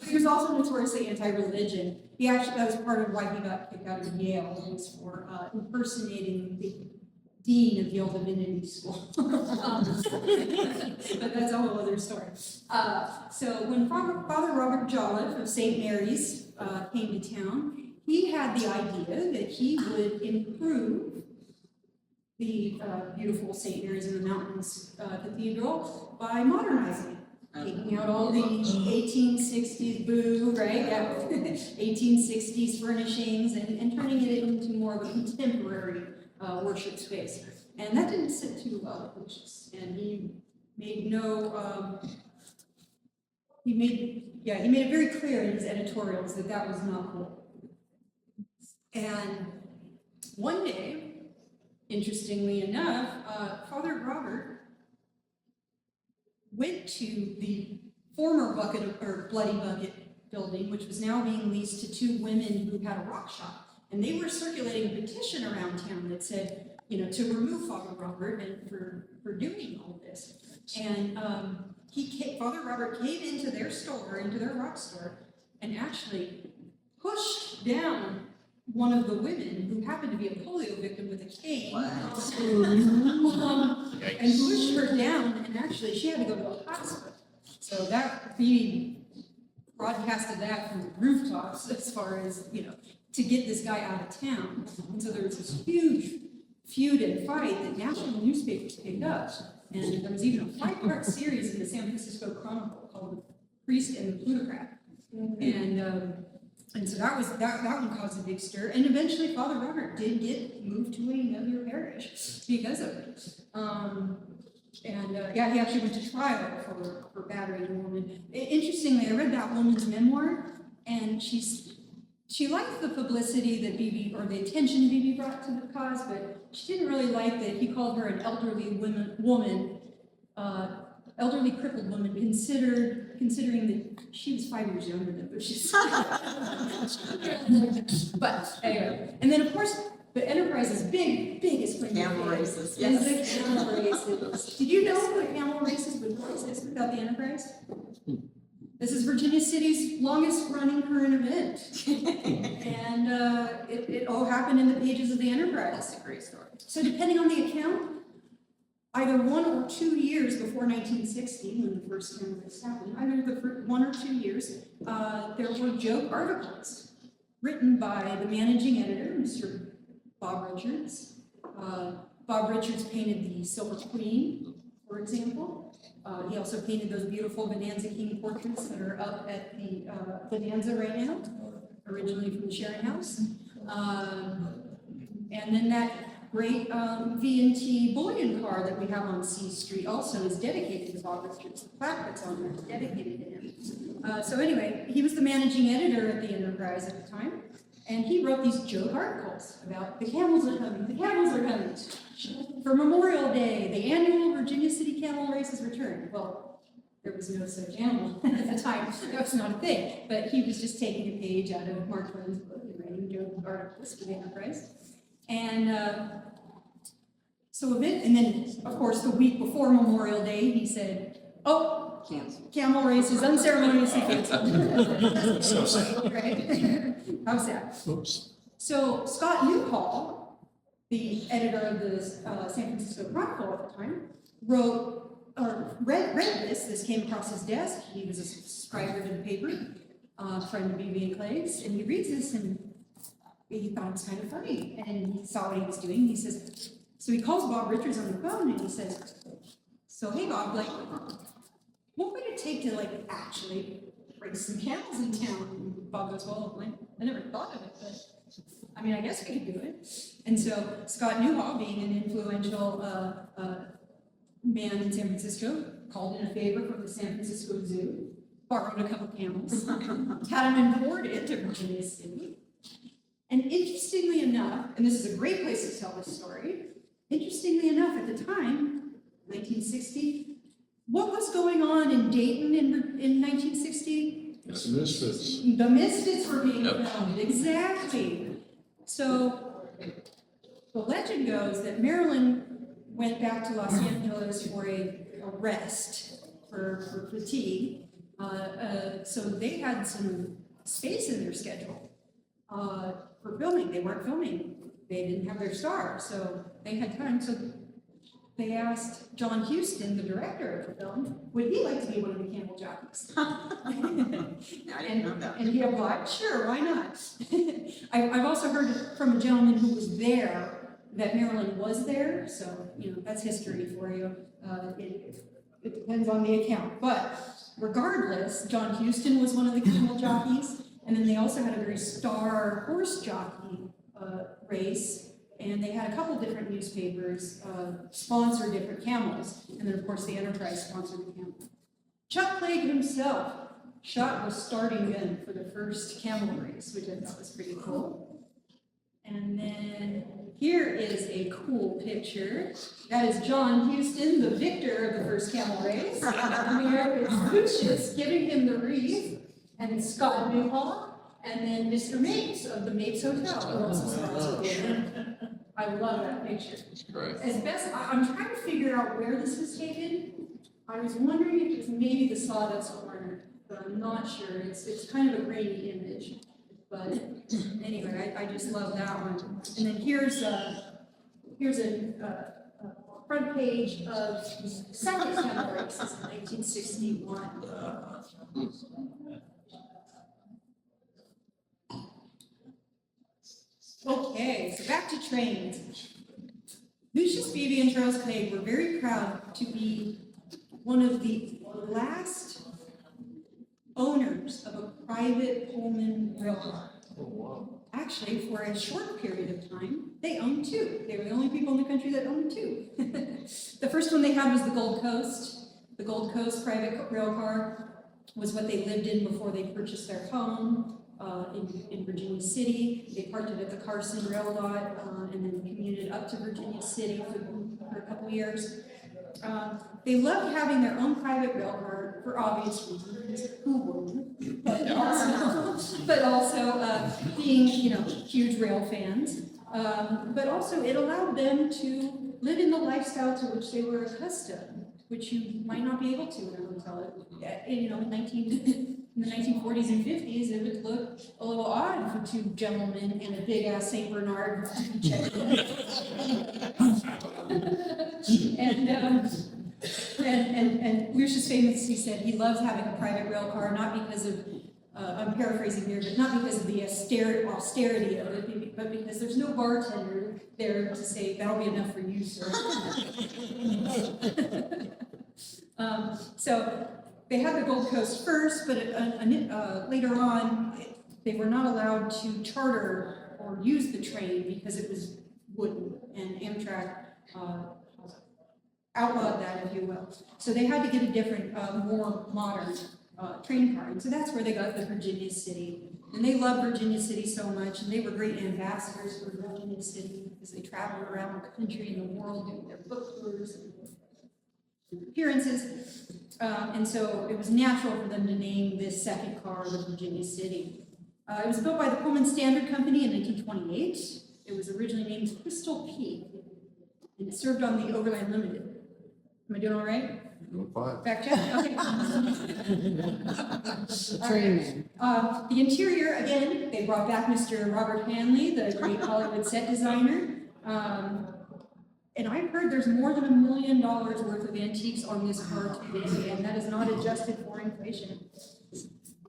He was also notoriously anti-religion. That was part of why he got kicked out of Yale, was for impersonating the dean of Yale Divinity School. But that's a whole other story. So when Father Robert Jolliffe of St. Mary's came to town, he had the idea that he would improve the beautiful St. Mary's in the Mountains Cathedral by modernizing it. Taking out all the 1860s boo, right? Yeah, 1860s furnishings and turning it into more of a contemporary worship space. And that didn't sit too well with Lucius. And he made he made it very clear in his editorials that that was not cool. And one day, interestingly enough, Father Robert went to the former Bloody Bucket building, which was now being leased to two women who had a rock shop. And they were circulating a petition around town that said, to remove Father Robert and for doing all this. And Father Robert came into their store, into their rock store, and actually pushed down one of the women who happened to be a polio victim with a cane. And pushed her down, and actually she had to go to the hospital. So that he broadcasted that from the rooftops as far as, to get this guy out of town. And so there was this huge feud and fight that national newspapers picked up. And there was even a 5-part series in the San Francisco Chronicle called The Priest and the Plutocrat. And so that one caused a big stir. And eventually Father Robert did get moved to another parish because of it. He actually went to trial for battering a woman. Interestingly, I read that woman's memoir, and she liked the publicity that Beebe, or the attention Beebe brought to the cause, but she didn't really like that he called her an elderly elderly crippled woman, considering that she was 5 years younger than Lucius. But anyway, and then of course, the Enterprise's biggest claim Camel races, is yes. the camel races. Did you know that camel races would not exist without the Enterprise? This is Virginia City's longest running current event. And it all happened in the pages of the Enterprise. That's a great story. So depending on the account, either 1 or 2 years before 1960, when the first Enterprise happened, either the 1 or 2 years, there were joke articles written by the managing editor, Mr. Bob Richards. Bob Richards painted the Silver Queen, for example. He also painted those beautiful Bonanza King portraits that are up at the Bonanza right now, originally from the Sharon House. And then that great V&T bullion car that we have on C Street also is dedicated to Bob Richards. The plaque that's on there is dedicated to him. So anyway, he was the managing editor at the Enterprise at the time, and he wrote these joke articles about the camels are coming, the camels are coming. For Memorial Day, the annual Virginia City Camel Race has returned. Well, there was no such animal at the time. That was not a thing. But he was just taking a page out of Mark Twain's book and writing joke articles for the Enterprise. And and then, of course, the week before Memorial Day, he said, "Oh, camel race is unceremoniously canceled." So sad. Right? How's that? Oops. So Scott Newhall, the editor of the San Francisco Chronicle at the time, read this. This came across his desk. He was a subscriber to the paper, friend of Beebe and Clegg's, and he reads this and he thought it was kind of funny. And he saw what he was doing. He says, so he calls Bob Richards on the phone and he says, "So hey Bob, like, what would it take to like actually raise some camels in town?" And Bob goes, "Well, like, I never thought of it, but I mean, I guess we could do it." And so Scott Newhall, being an influential man in San Francisco, called in a favor from the San Francisco Zoo, borrowed a couple camels, had them imported to Virginia City. And interestingly enough, and this is a great place to tell this story, interestingly enough, at the time, 1960, what was going on in Dayton in 1960? It's the Misfits. The Misfits were being Yep. filmed, exactly. So the legend goes that Marilyn went back to Los Angeles for a rest for fatigue. So they had some space in their schedule for filming. They weren't filming. They didn't have their star, so they had time. So they asked John Huston, the director of the film, would he like to be one of the camel jockeys? And he replied, "Sure, why not?" I've also heard from a gentleman who was there that Marilyn was there, so that's history for you. It depends on the account, but regardless, John Huston was one of the camel jockeys, and then they also had a very star horse jockey race. And they had a couple different newspapers sponsor different camels. And then, of course, the Enterprise sponsored the camel. Chuck Clegg himself shot the starting gun for the first camel race, which I thought was pretty cool. And then here is a cool picture. That is John Huston, the victor of the first camel race. And here is Lucius giving him the wreath, and Scott Newhall, and then Mr. Mapes of the Mapes Hotel. who also sponsored the event. I love that picture. It's great. As best, I'm trying to figure out where this was taken. I was wondering if it was maybe the Sawdust Corner, but I'm not sure. It's kind of a grainy image. But anyway, I just love that one. And then here's a front page of the second camel race in 1961. Okay, so back to trains. Lucius Beebe and Charles Clegg were very proud to be one of the last owners of a private Pullman railcar. Actually, for a short period of time, they owned two. They were the only people in the country that owned two. The first one they had was the Gold Coast. The Gold Coast private railcar was what they lived in before they purchased their home. In Virginia City. They parked it at the Carson Rail Lot and then commuted up to Virginia City for a couple years. They loved having their own private railcar for obvious reasons. Who wouldn't? But also being, huge rail fans. But also it allowed them to live in the lifestyle to which they were accustomed. which you might not be able to in a hotel. You know, in the 1940s and 50s, it would look a little odd for two gentlemen and a big ass Saint Bernard checking and Lucius famously said he loves having a private rail car, not because of, I'm paraphrasing here, but not because of the austerity of it, but because there's no bartender there to say, that'll be enough for you, sir. So they had the Gold Coast first, but later on, they were not allowed to charter or use the train because it was wooden, and Amtrak outlawed that, if you will. So they had to get a different, more modern train car. And so that's where they got the Virginia City. And they loved Virginia City so much, and they were great ambassadors for Virginia City because they traveled around the country and the world doing their book tours and appearances. And so it was natural for them to name this second car the Virginia City. It was built by the Pullman Standard Company in 1928. It was originally named Crystal Peak, and it served on the Overland Limited. Am I doing all right? Doing fine. Back check? Okay. Training. The interior, again, they brought back Mr. Robert Hanley, the great Hollywood set designer. And I've heard there's more than $1 million worth of antiques on this car today, and that is not adjusted for inflation.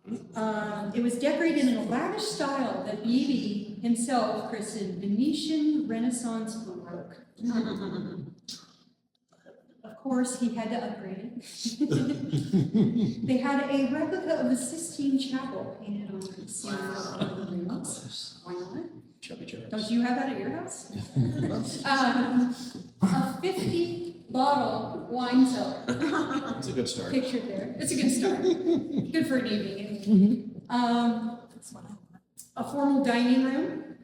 It was decorated in a lavish style that Beebe himself christened Venetian Renaissance Baroque. Of course, he had to upgrade it. They had a replica of the Sistine Chapel painted on the ceiling of one of the rooms. Why not? Chubby chairs. Don't you have that at your house? A 50-bottle wine cellar. It's a good start. Pictured there. It's a good start. Good for an evening. A formal dining room,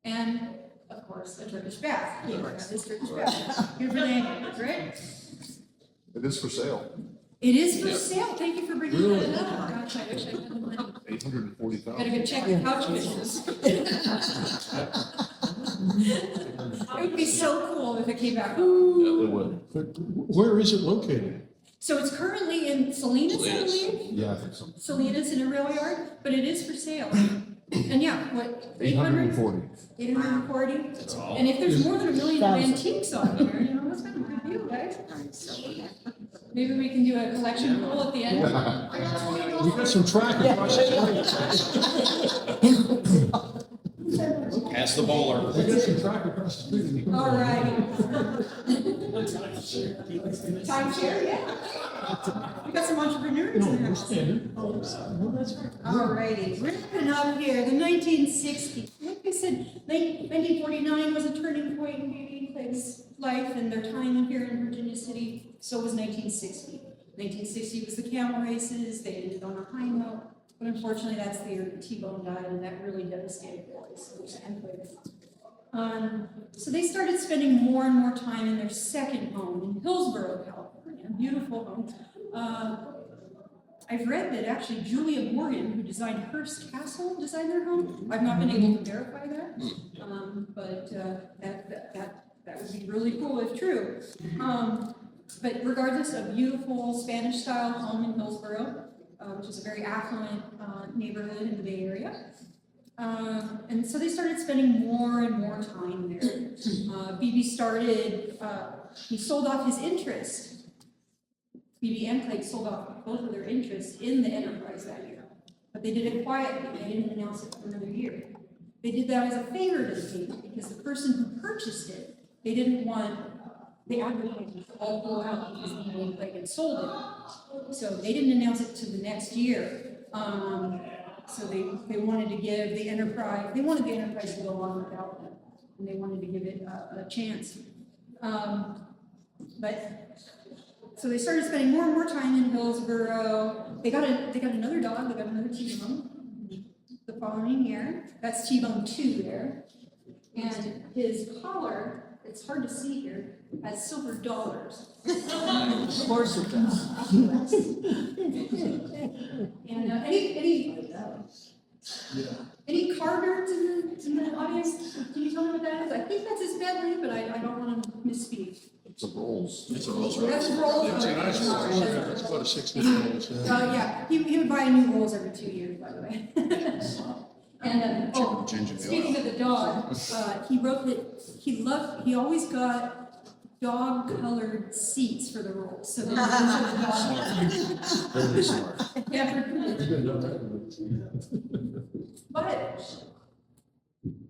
and of course, a Turkish bath. This Turkish bath. Good for the hangers, right? It is for sale. It is for sale. Thank you for bringing that up. Gosh, I wish I had the money. $840,000. Gotta go check the couch cushions. It would be so cool if it came back. It would. Where is it located? So it's currently in Salinas, I Salinas. believe. Yeah, I think so. Salinas in a rail yard, but it is for sale. And yeah, what, 800? 840. 840? That's all. And if there's more than $1 million of Thousand. antiques on here, you know, that's kind of a good deal, guys. Maybe we can do a collection pool at the end. We got some track across Pass the bowler. We got some track across the street. All right. Timeshare, yeah. We got some entrepreneurs No, in we're there. standing. Oh, that's right. All righty, wrapping up here, the 1960s. Like I said, 1949 was a turning point in Beebe and Clegg's life and their time here in Virginia City. So was 1960. 1960 was the camel races. They ended on a high note, but unfortunately, that's the year that T-Bone died, and that really devastated the boys and Clegg. So they started spending more and more time in their second home in Hillsborough, California, a beautiful home. I've read that actually Julia Morgan, who designed Hearst Castle, designed their home. I've not been able to verify that, but that would be really cool if true. But regardless, a beautiful Spanish-style home in Hillsborough, which is a very affluent neighborhood in the Bay Area. And so they started spending more and more time there. Beebe he sold off his interest. Beebe and Clegg sold off both of their interests in the enterprise that year. But they did it quietly. They didn't announce it for another year. They did that as a favor to the people because the person who purchased it, they didn't want the advertising to all go out because Beebe and Clegg had sold it. So they didn't announce it to the next year. So they wanted to give the enterprise, to go on without them, and they wanted to give it a chance. So they started spending more and more time in Hillsborough. They got another dog. They got another T-Bone the following year. That's T-Bone 2 there, and his collar. It's hard to see here. Has silver dollars. Of course it does. And any car nerds in the audience? Can you tell me what that is? I think that's his Bentley, but I don't want to misspeak. It's a Rolls. It's a Rolls Royce. That's a Rolls It's a nice one. Royce. It's about a 6-inch. Yeah, he would buy new rolls every 2 years, by the way. And, Ginger ale. speaking of the dog, he wrote that he always got dog-colored seats for the rolls, so that Very smart. yeah. But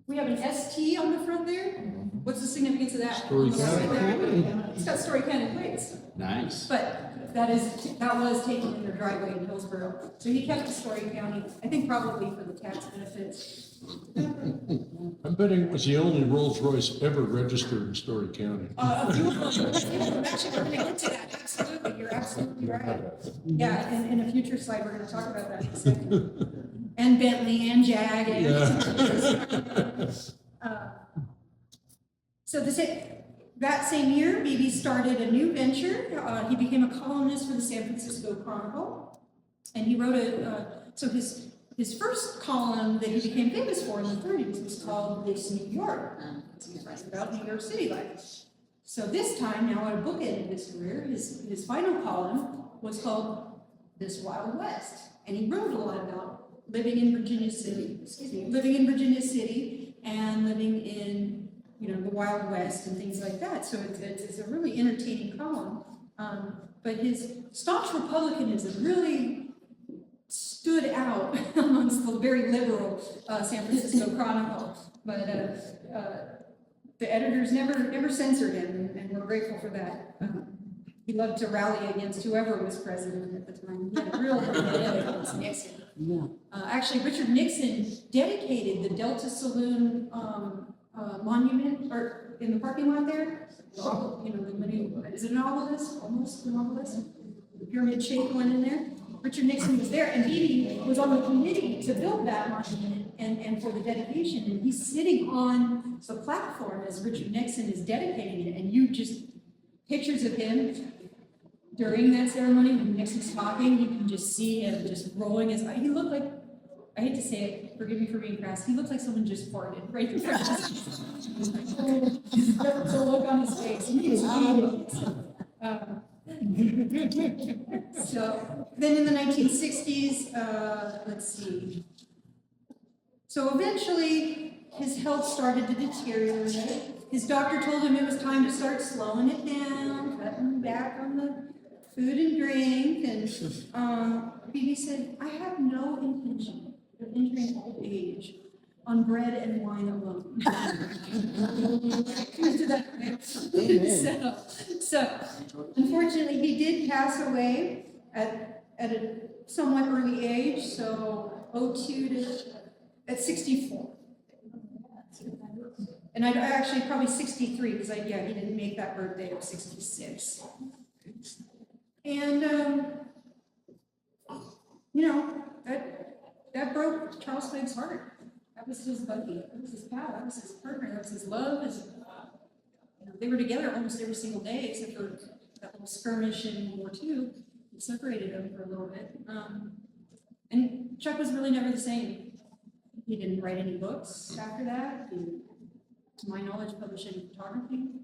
we have an ST on the front there. What's the significance of that? Story County. It's got Story County plates. Nice. But that was taken in their driveway in Hillsborough. So he kept the Story County, I think probably for the tax benefits. I'm betting it was the only Rolls Royce ever registered in Story County. A few of them, actually, we're gonna get to that, absolutely, you're absolutely right. Yeah, in a future slide, we're gonna talk about that in a second. And Bentley and Jag and. So that same year, Beebe started a new venture. He became a columnist for the San Francisco Chronicle. And he wrote his first column that he became famous for in the 30s was called This New York. He writes about New York City life. So this time, now at a bookend of his career, his final column was called This Wild West. And he wrote a lot about living in Virginia City and living in, the Wild West and things like that. So it's a really entertaining column. But his staunch republicanism really stood out amongst the very liberal San Francisco Chronicle. But the editors never censored him, and we're grateful for that. He loved to rally against whoever was president at the time. He had a real vendetta against Nixon. Yeah. Actually, Richard Nixon dedicated the Delta Saloon monument or in the parking lot there. Is it an obelisk? Almost an obelisk. The pyramid-shaped one in there. Richard Nixon was there, and Beebe was on the committee to build that monument and for the dedication. And he's sitting on the platform as Richard Nixon is dedicating it, and you just pictures of him during that ceremony when Nixon's talking. You can just see him just rolling his eyes. He looked like, I hate to say it, forgive me for being crass, he looked like someone just farted right in front of him. The look on his face. He was eating. So then in the 1960s, let's see. So eventually his health started to deteriorate. His doctor told him it was time to start slowing it down, cutting back on the food and drink. And Beebe said, I have no intention of entering old age on bread and wine alone. So, unfortunately, he did pass away at a somewhat early age, so at 64. And I actually probably 63, because he didn't make that birthday of 66. And, that broke Charles Clegg's heart. That was his buddy, that was his pal, that was his partner, that was his love. They were together almost every single day, except for that little skirmish in World War II. It separated them for a little bit. And Chuck was really never the same. He didn't write any books after that. He, to my knowledge, published any photography.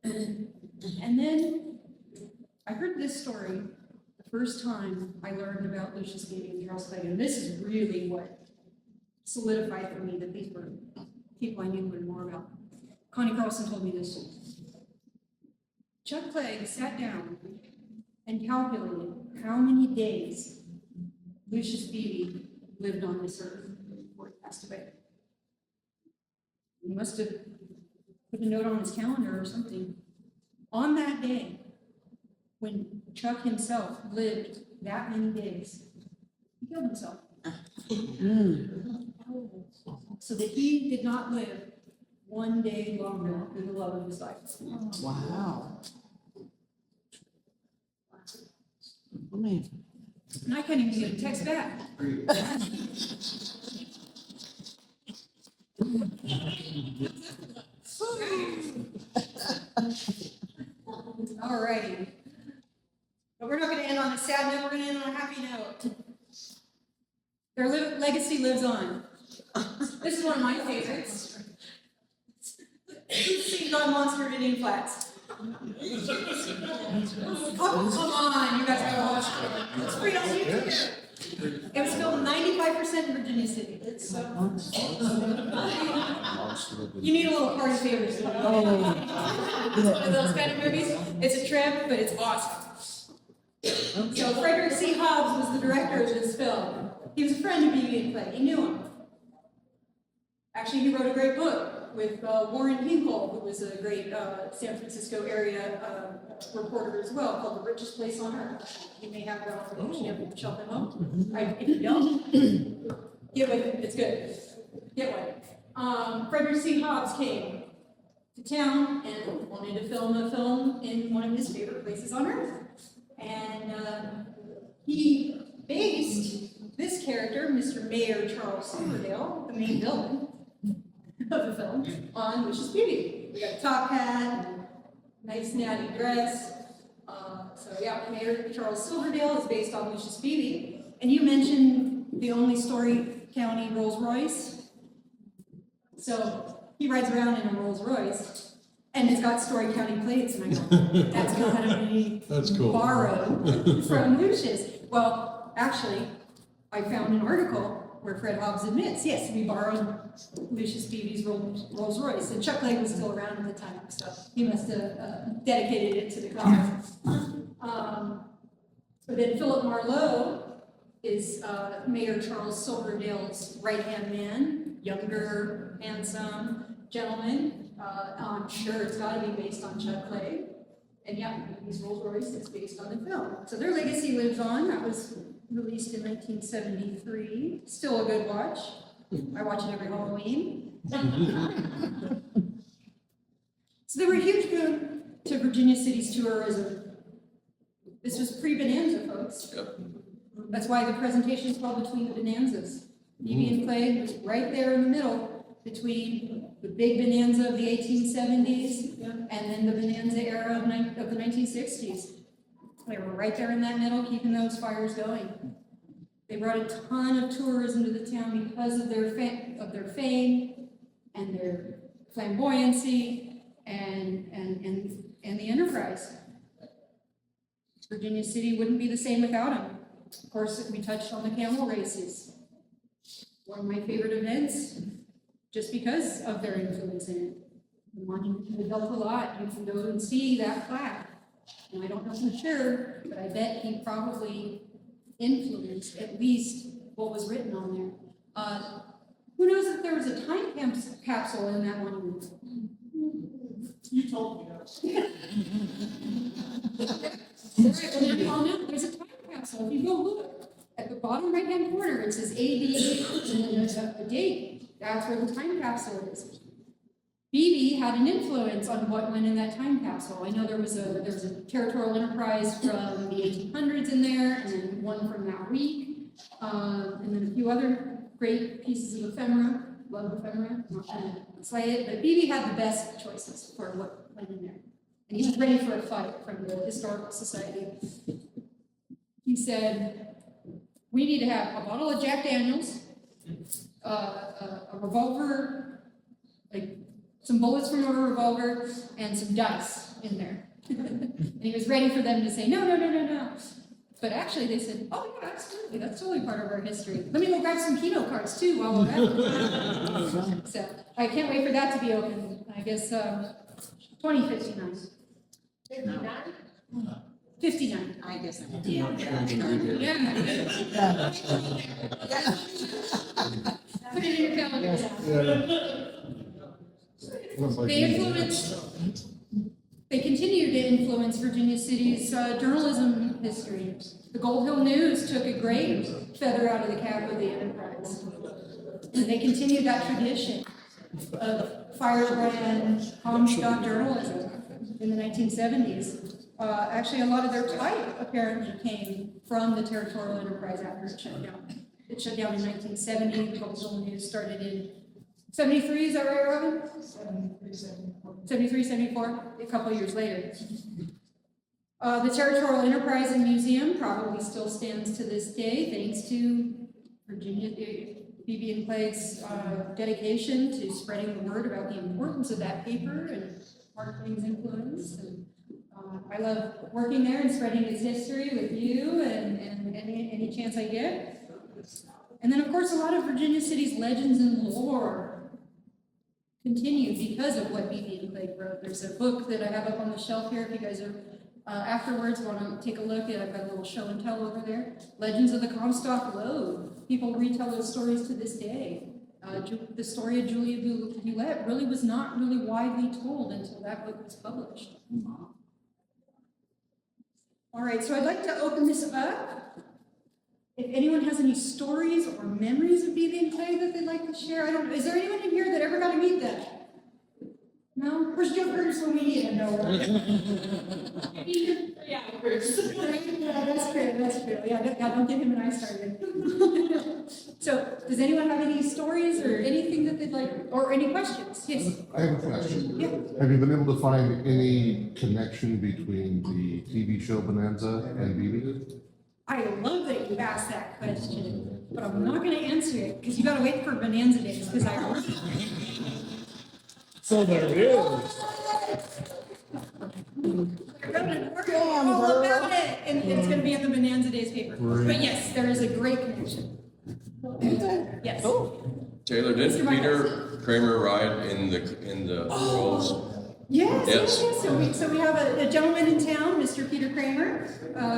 And then I heard this story the first time I learned about Lucius Beebe and Charles Clegg, and this is really what solidified for me that these were people I knew learn more about. Connie Carlson told me this. Chuck Clegg sat down and calculated how many days Lucius Beebe lived on this earth before he passed away. He must have put a note on his calendar or something. On that day, when Chuck himself lived that many days, he killed himself. So that he did not live one day longer than the love of his life. Wow. Oh, man. And I can't even get a text back. All righty. But we're not going to end on a sad note, we're going to end on a happy note. Their legacy lives on. This is one of my favorites. Who's seen on Monster at Indian Flats? Come on, you guys gotta watch it. It's free on YouTube. Yes. It was filmed 95% in Virginia City. It's, you need a little party favor. It's one of those kind of movies. It's a trip, but it's awesome. So Frederick C. Hobbs was the director of this film. He was a friend of Beebe and Clegg. He knew him. Actually, he wrote a great book with Warren Hinkle, who was a great San Francisco area reporter as well, called The Richest Place on Earth. You may have that on the shelf at home. If you don't, get with it. It's good. Get with it. Frederick C. Hobbs came to town and wanted to film a film in one of his favorite places on Earth. And he based this character, Mr. Mayor Charles Silverdale, the main villain of the film, on Lucius Beebe. We got a top hat, nice natty dress. So yeah, Mayor Charles Silverdale is based on Lucius Beebe. And you mentioned the only Story County Rolls Royce. So he rides around in a Rolls Royce. And it's got Story County plates, and I go, that's gotta be That's cool. borrowed from Lucius. Well, actually, I found an article where Fred Hobbs admits, yes, we borrowed Lucius Beebe's Rolls Royce, and Chuck Clegg was still around at the time, so he must have dedicated it to the cause. But then Philip Marlowe is Mayor Charles Silverdale's right-hand man, younger, handsome gentleman. I'm sure it's got to be based on Chuck Clegg. And yeah, his Rolls Royce is based on the film. So their legacy lives on. That was released in 1973. Still a good watch. I watch it every Halloween. So they were a huge boon to Virginia City's tourism. This was pre-Bonanza, folks. Yep. That's why the presentation is called Between the Bonanzas. Beebe and Clegg was right there in the middle between the big bonanza of the 1870s and then the bonanza era of the 1960s. They were right there in that middle, keeping those fires going. They brought a ton of tourism to the town because of their fame and their flamboyancy and the enterprise. Virginia City wouldn't be the same without them. Of course, we touched on the camel races. One of my favorite events, just because of their influence in it. The monument to the Delta lot, you can go and see that plaque. And I don't know for sure, but I bet he probably influenced at least what was written on there. Who knows if there was a time capsule in that monument? You told me that. There's a time capsule. If you go look at the bottom right-hand corner, it says AD and then there's a date. That's where the time capsule is. Beebe had an influence on what went in that time capsule. I know there was a Territorial Enterprise from the 1800s in there, and then one from that week, and then a few other great pieces of ephemera. Love ephemera, not gonna slay it, but Beebe had the best choices for what went in there. And he was ready for a fight from the Historical Society. He said, we need to have a bottle of Jack Daniels, a revolver, like some bullets from a revolver, and some dice in there. And he was ready for them to say, no. But actually they said, oh yeah, absolutely, that's totally part of our history. Let me go grab some Keno cards too while we're at it. So I can't wait for that to be open. I guess 2059. 59. I guess. Yeah. Put it in your calendar. They continue to influence Virginia City's journalism history. The Gold Hill News took a great feather out of the cap of the Enterprise. And they continued that tradition of firebrand, Comstock journalism in the 1970s. Actually, a lot of their type apparently came from the Territorial Enterprise after it shut down. It shut down in 1970. The Gold Hill News started in 73, is that right, Robin? 73, 74, a couple of years later. The Territorial Enterprise and Museum probably still stands to this day, thanks to Beebe and Clegg's dedication to spreading the word about the importance of that paper and Mark Twain's influence. And I love working there and spreading its history with you and any chance I get. And then, of course, a lot of Virginia City's legends and lore continue because of what Beebe and Clegg wrote. There's a book that I have up on the shelf here if you guys are afterwards want to take a look at. I've got a little show and tell over there. Legends of the Comstock Road. People retell those stories to this day. The story of Julia Bulette really was not really widely told until that book was published. All right, so I'd like to open this up. If anyone has any stories or memories of Beebe and Clegg that they'd like to share, I don't know. Is there anyone in here that ever got to meet them? No? Where's Joe Curtis when we need him? No. Yeah, Bruce. Yeah, that's fair, that's fair. Yeah, don't give him an eye started. So, does anyone have any stories or anything that they'd like, or any questions? Yes? I have a question. Yeah. Have you been able to find any connection between the TV show Bonanza and Beebe? I love that you asked that question, but I'm not going to answer it because you got to wait for Bonanza days because I already. So there it is. I wrote an article all about it, and it's going to be in the Bonanza Days paper. But yes, there is a great connection. Yes. Taylor, did Mr. Peter Kramer ride in the rolls? Yes, Yes. yes. So we have a gentleman in town, Mr. Peter Kramer,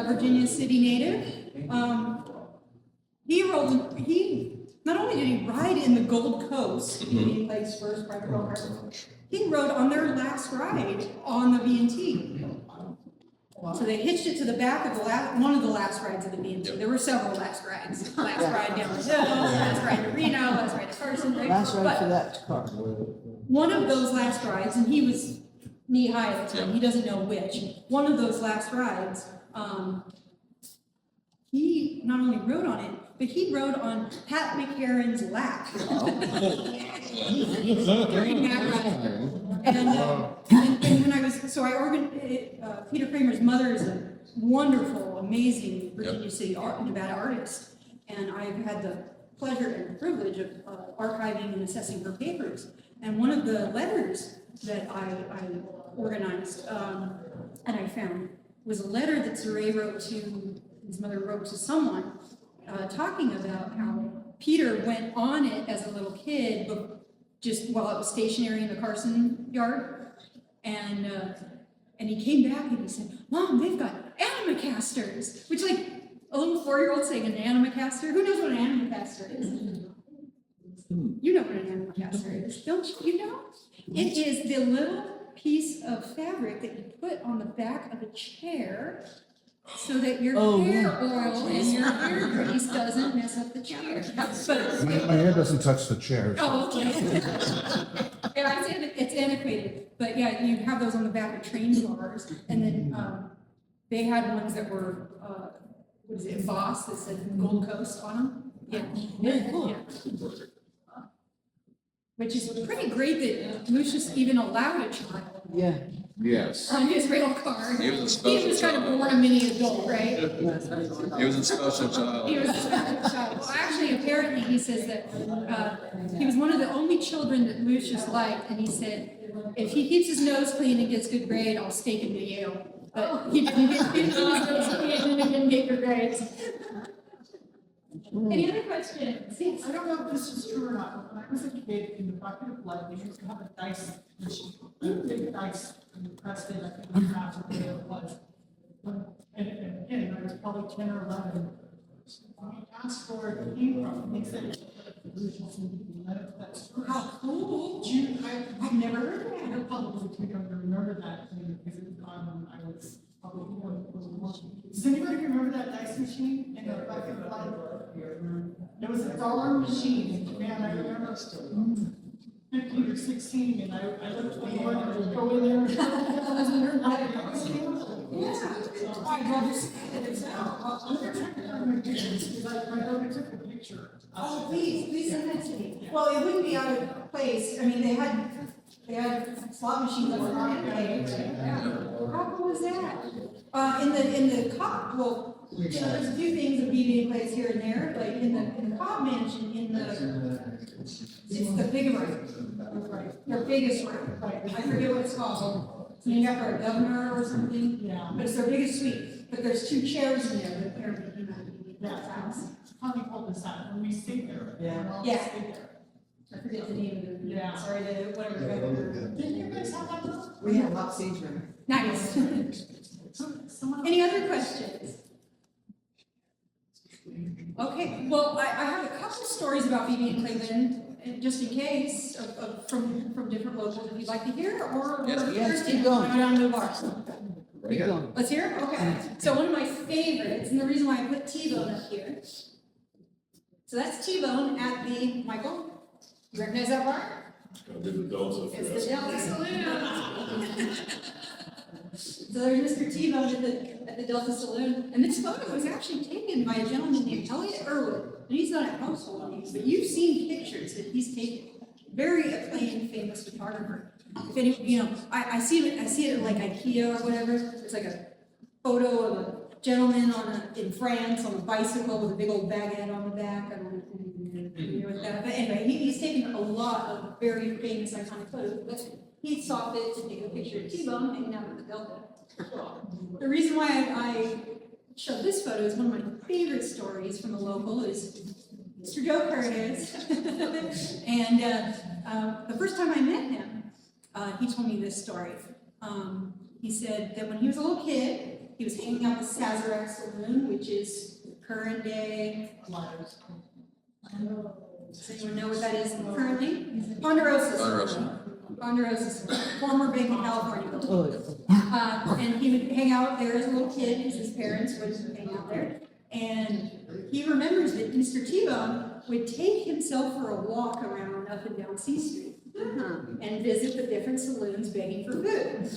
Virginia City native. He not only did he ride in the Gold Coast, Beebe Clegg's first private railcar, he rode on their last ride on the V&T. So they hitched it to the back of one of the last rides of the V&T. Yep. There were several last rides. Last ride down the hill, last ride to Reno, last ride to Carson. Right? Last ride But for that car. one of those last rides, and he was knee-high at the time, he doesn't know which, one of those last rides, he not only rode on it, but he rode on Pat McCarran's lap. During that ride. And when I was, so I organized, Peter Kramer's mother is a wonderful, amazing Virginia City Nevada artist. And I've had the pleasure and privilege of archiving and assessing her papers. And one of the letters that I organized and I found was a letter that Zeray wrote to, his mother wrote to someone, talking about how Peter went on it as a little kid, but just while it was stationary in the Carson yard. And he came back and he said, "Mom, they've got animacasters," which, like a little 4-year-old saying an animacaster. Who knows what an animacaster is? You know what an animacaster is, don't you? You know? It is the little piece of fabric that you put on the back of a chair so that your hair oil and your hair grease doesn't mess up the chair. But, My hand doesn't touch the chair. oh, okay. Yeah, it's antiquated, but yeah, you have those on the back of train cars, and then they had ones that were, what is it, embossed that said Gold Coast on them. Yeah, very cool. Yeah. Which is pretty great that Lucius even allowed a child Yeah. Yes. on his rail car. He was a special He was kind of child. born a mini adult, right? He was a special child. He was a special child. Well, actually, apparently, he says that he was one of the only children that Lucius liked, and he said, if he keeps his nose clean and gets good grade, I'll stake him to Yale. But he didn't get his nose clean and he didn't get good grades. Any other questions? Yes. I don't know if this is true or not, but when I was a kid in the bucket of blood, they used to have a dice machine, a big dice, and you pressed it, I think it was half of the it was. And again, I was probably 10 or 11. When we asked where it came from, they said it's a Lucius Beebe. That's true. How cool. I've never heard of that. You're probably too young to remember that thing because it was gone when I was probably one. Does anybody remember that dice machine in the bucket of blood? It was a dollar machine, man, I remember 15 or 16, and I looked at the one and would go in there. I'd rather see it I'm gonna check it out my pictures, because I never took a picture. Oh, please send that to me. Well, it wouldn't be out of place. I mean, they had slot machines that were on it. How cool was that? In the Cobb, well, you know, there's a few things of Beebe in place here and there, like in the Cobb mansion, in the It's the big one, their biggest one. I forget what it's called. It's named after a governor or something. Yeah. But it's their biggest suite. But there's 2 chairs in there that they're making out That's that house. Honey told us that when we stayed there. Yeah. We all Yeah. stayed there. I forget the name of it. Yeah. Sorry, whatever governor. Didn't you guys have that room? We have hot seats room. Nice. Someone. Any other questions? Okay, well, I have a couple of stories about Beebe and Clegg, just in case, from different locals, if you'd like to hear, or. Yes. Yes, keep Go going. down to the bar. Keep going. Let's hear it? Okay. So one of my favorites, and the reason why I put T-Bone up here. So that's T-Bone at the, Michael, you recognize that bar? It's the Delta Saloon. So there's Mr. T-Bone at the Delta Saloon, and this photo was actually taken by a gentleman named Elliot Irwin. And he's not at household names, but you've seen pictures that he's taken. Very acclaimed, famous photographer. If any, I see it at like IKEA or whatever. It's like a photo of a gentleman in France on a bicycle with a big old baguette on the back. I don't know if you're familiar with that. But anyway, he's taken a lot of very famous, iconic photos. But he saw fit to take a picture of T-Bone hanging out at the Delta. The reason why I showed this photo is one of my favorite stories from the local is Mr. Joe Curtis. And the first time I met him, he told me this story. He said that when he was a little kid, he was hanging out at the Sazerac Saloon, which is current day. Liars. Does anyone know what that is currently? Ponderosa. Ponderosa, former Bank of California building. And he would hang out there as a little kid, because his parents would hang out there. And he remembers that Mr. T-Bone would take himself for a walk around up and down C Street and visit the different saloons begging for food.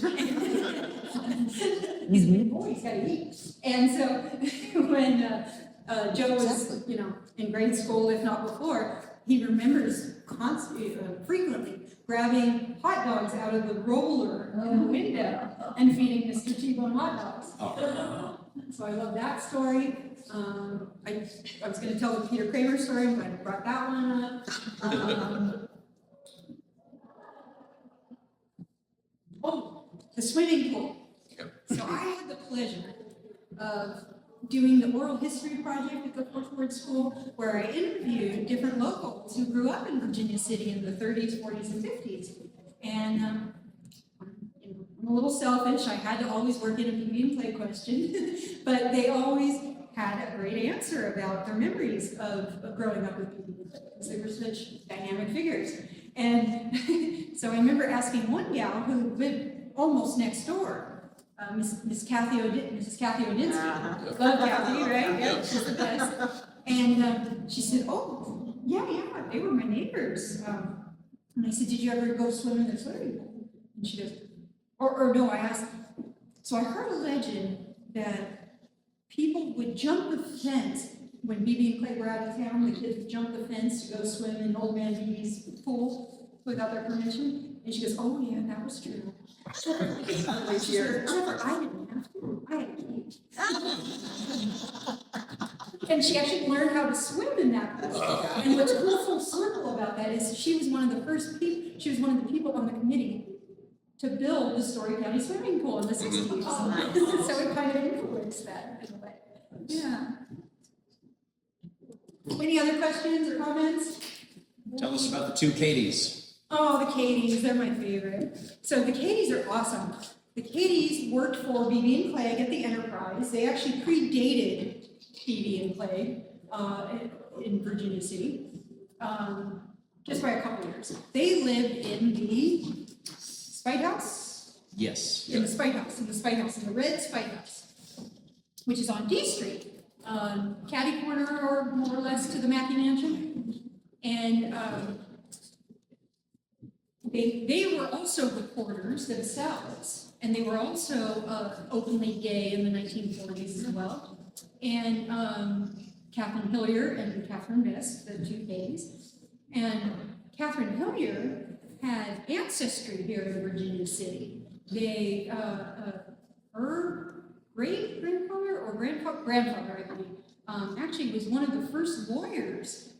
He's a big boy, he's got to eat. And so when Joe was, in grade school, if not before, he remembers frequently grabbing hot dogs out of the roller in the window and feeding Mr. T-Bone hot dogs. So I love that story. I was going to tell the Peter Kramer story, but I brought that one up. The swimming pool. So I had the pleasure of doing the oral history project at the Fourth Ward School, where I interviewed different locals who grew up in Virginia City in the 30s, 40s, and 50s. And I'm a little selfish. I had to always work in a Beebe and Clegg question, but they always had a great answer about their memories of growing up with Beebe and Clegg, because they were such dynamic figures. And so I remember asking one gal who lived almost next door, Mrs. Kathy Odinsky. Love Kathy, right? Yeah, she's the best. And she said, "Oh, yeah, they were my neighbors." And I said, "Did you ever go swim in their swimming pool?" And she goes, or no, I asked. So I heard a legend that people would jump the fence when Beebe and Clegg were out of town. The kids would jump the fence to go swim in Old Man Beebe's pool without their permission. And she goes, "Oh yeah, that was true." Trevor, I didn't have to. I had to. And she actually learned how to swim in that pool. And what's cool full circle about that is she was one of the first people. She was one of the people on the committee to build the Story County swimming pool in the 60s. So it kind of influenced that in a way. Yeah. Any other questions or comments? Tell us about the two Katies. Oh, the Katies, they're my favorite. So the Katies are awesome. The Katies worked for Beebe and Clegg at the Enterprise. They actually predated Beebe and Clegg in Virginia City, just by a couple years. They lived in the Spite House? Yes. In the Spite House, in the red Spite House, which is on D Street, catty corner or more or less to the Mackey Mansion. And they were also reporters themselves, and they were also openly gay in the 1940s as well. And Catherine Hillier and Catherine Best, the two Katies. And Catherine Hillier had ancestry here in Virginia City. They, her great-grandfather or grandfather, I believe, actually was one of the first lawyers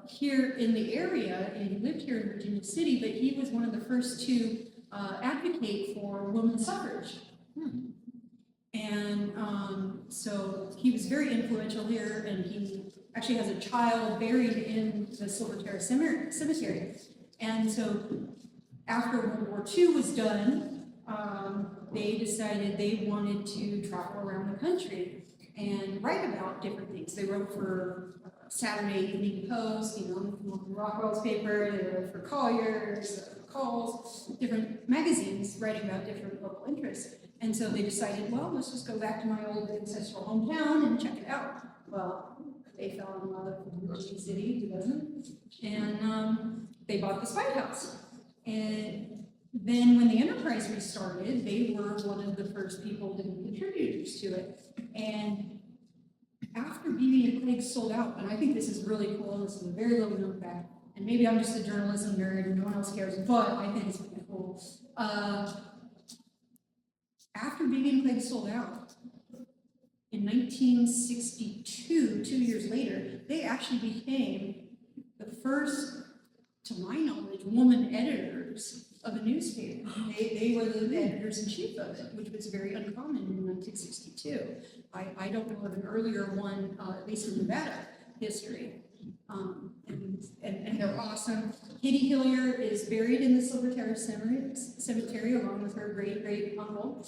here in the area, and he lived here in Virginia City, but he was one of the first to advocate for women's suffrage. And so he was very influential here, and he actually has a child buried in the Silver Terrace Cemetery. And so after World War II was done, they decided they wanted to travel around the country and write about different things. They wrote for Saturday Evening Post, Rockwell's paper, they wrote for Collier's, Calls, different magazines writing about different local interests. And so they decided, well, let's just go back to my old ancestral hometown and check it out. Well, they fell in love with Virginia City, who doesn't? And they bought this White House. And then when the Enterprise restarted, they were one of the first people to be contributors to it. And after Beebe and Clegg sold out, and I think this is really cool, this is a very little known fact, and maybe I'm just a journalism nerd and no one else cares, but I think it's pretty cool. After Beebe and Clegg sold out, in 1962, 2 years later, they actually became the first, to my knowledge, woman editors of a newspaper. They were the editors-in-chief of it, which was very uncommon in 1962. I don't know of an earlier one, at least in Nevada history. And they're awesome. Katie Hillier is buried in the Silver Terrace Cemetery along with her great uncle.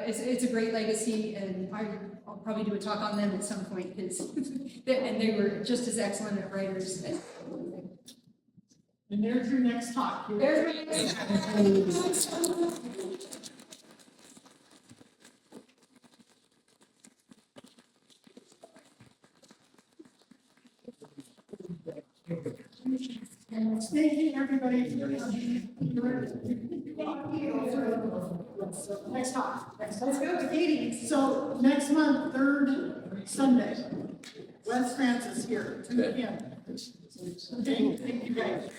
It's a great legacy, and I'll probably do a talk on them at some point because they were just as excellent at writers. And there's your next talk. There's my next talk. Thank you, everybody. Next talk. Let's go to Katie. So next month, third Sunday, Wes Francis here, 2 p.m. Okay, thank you guys.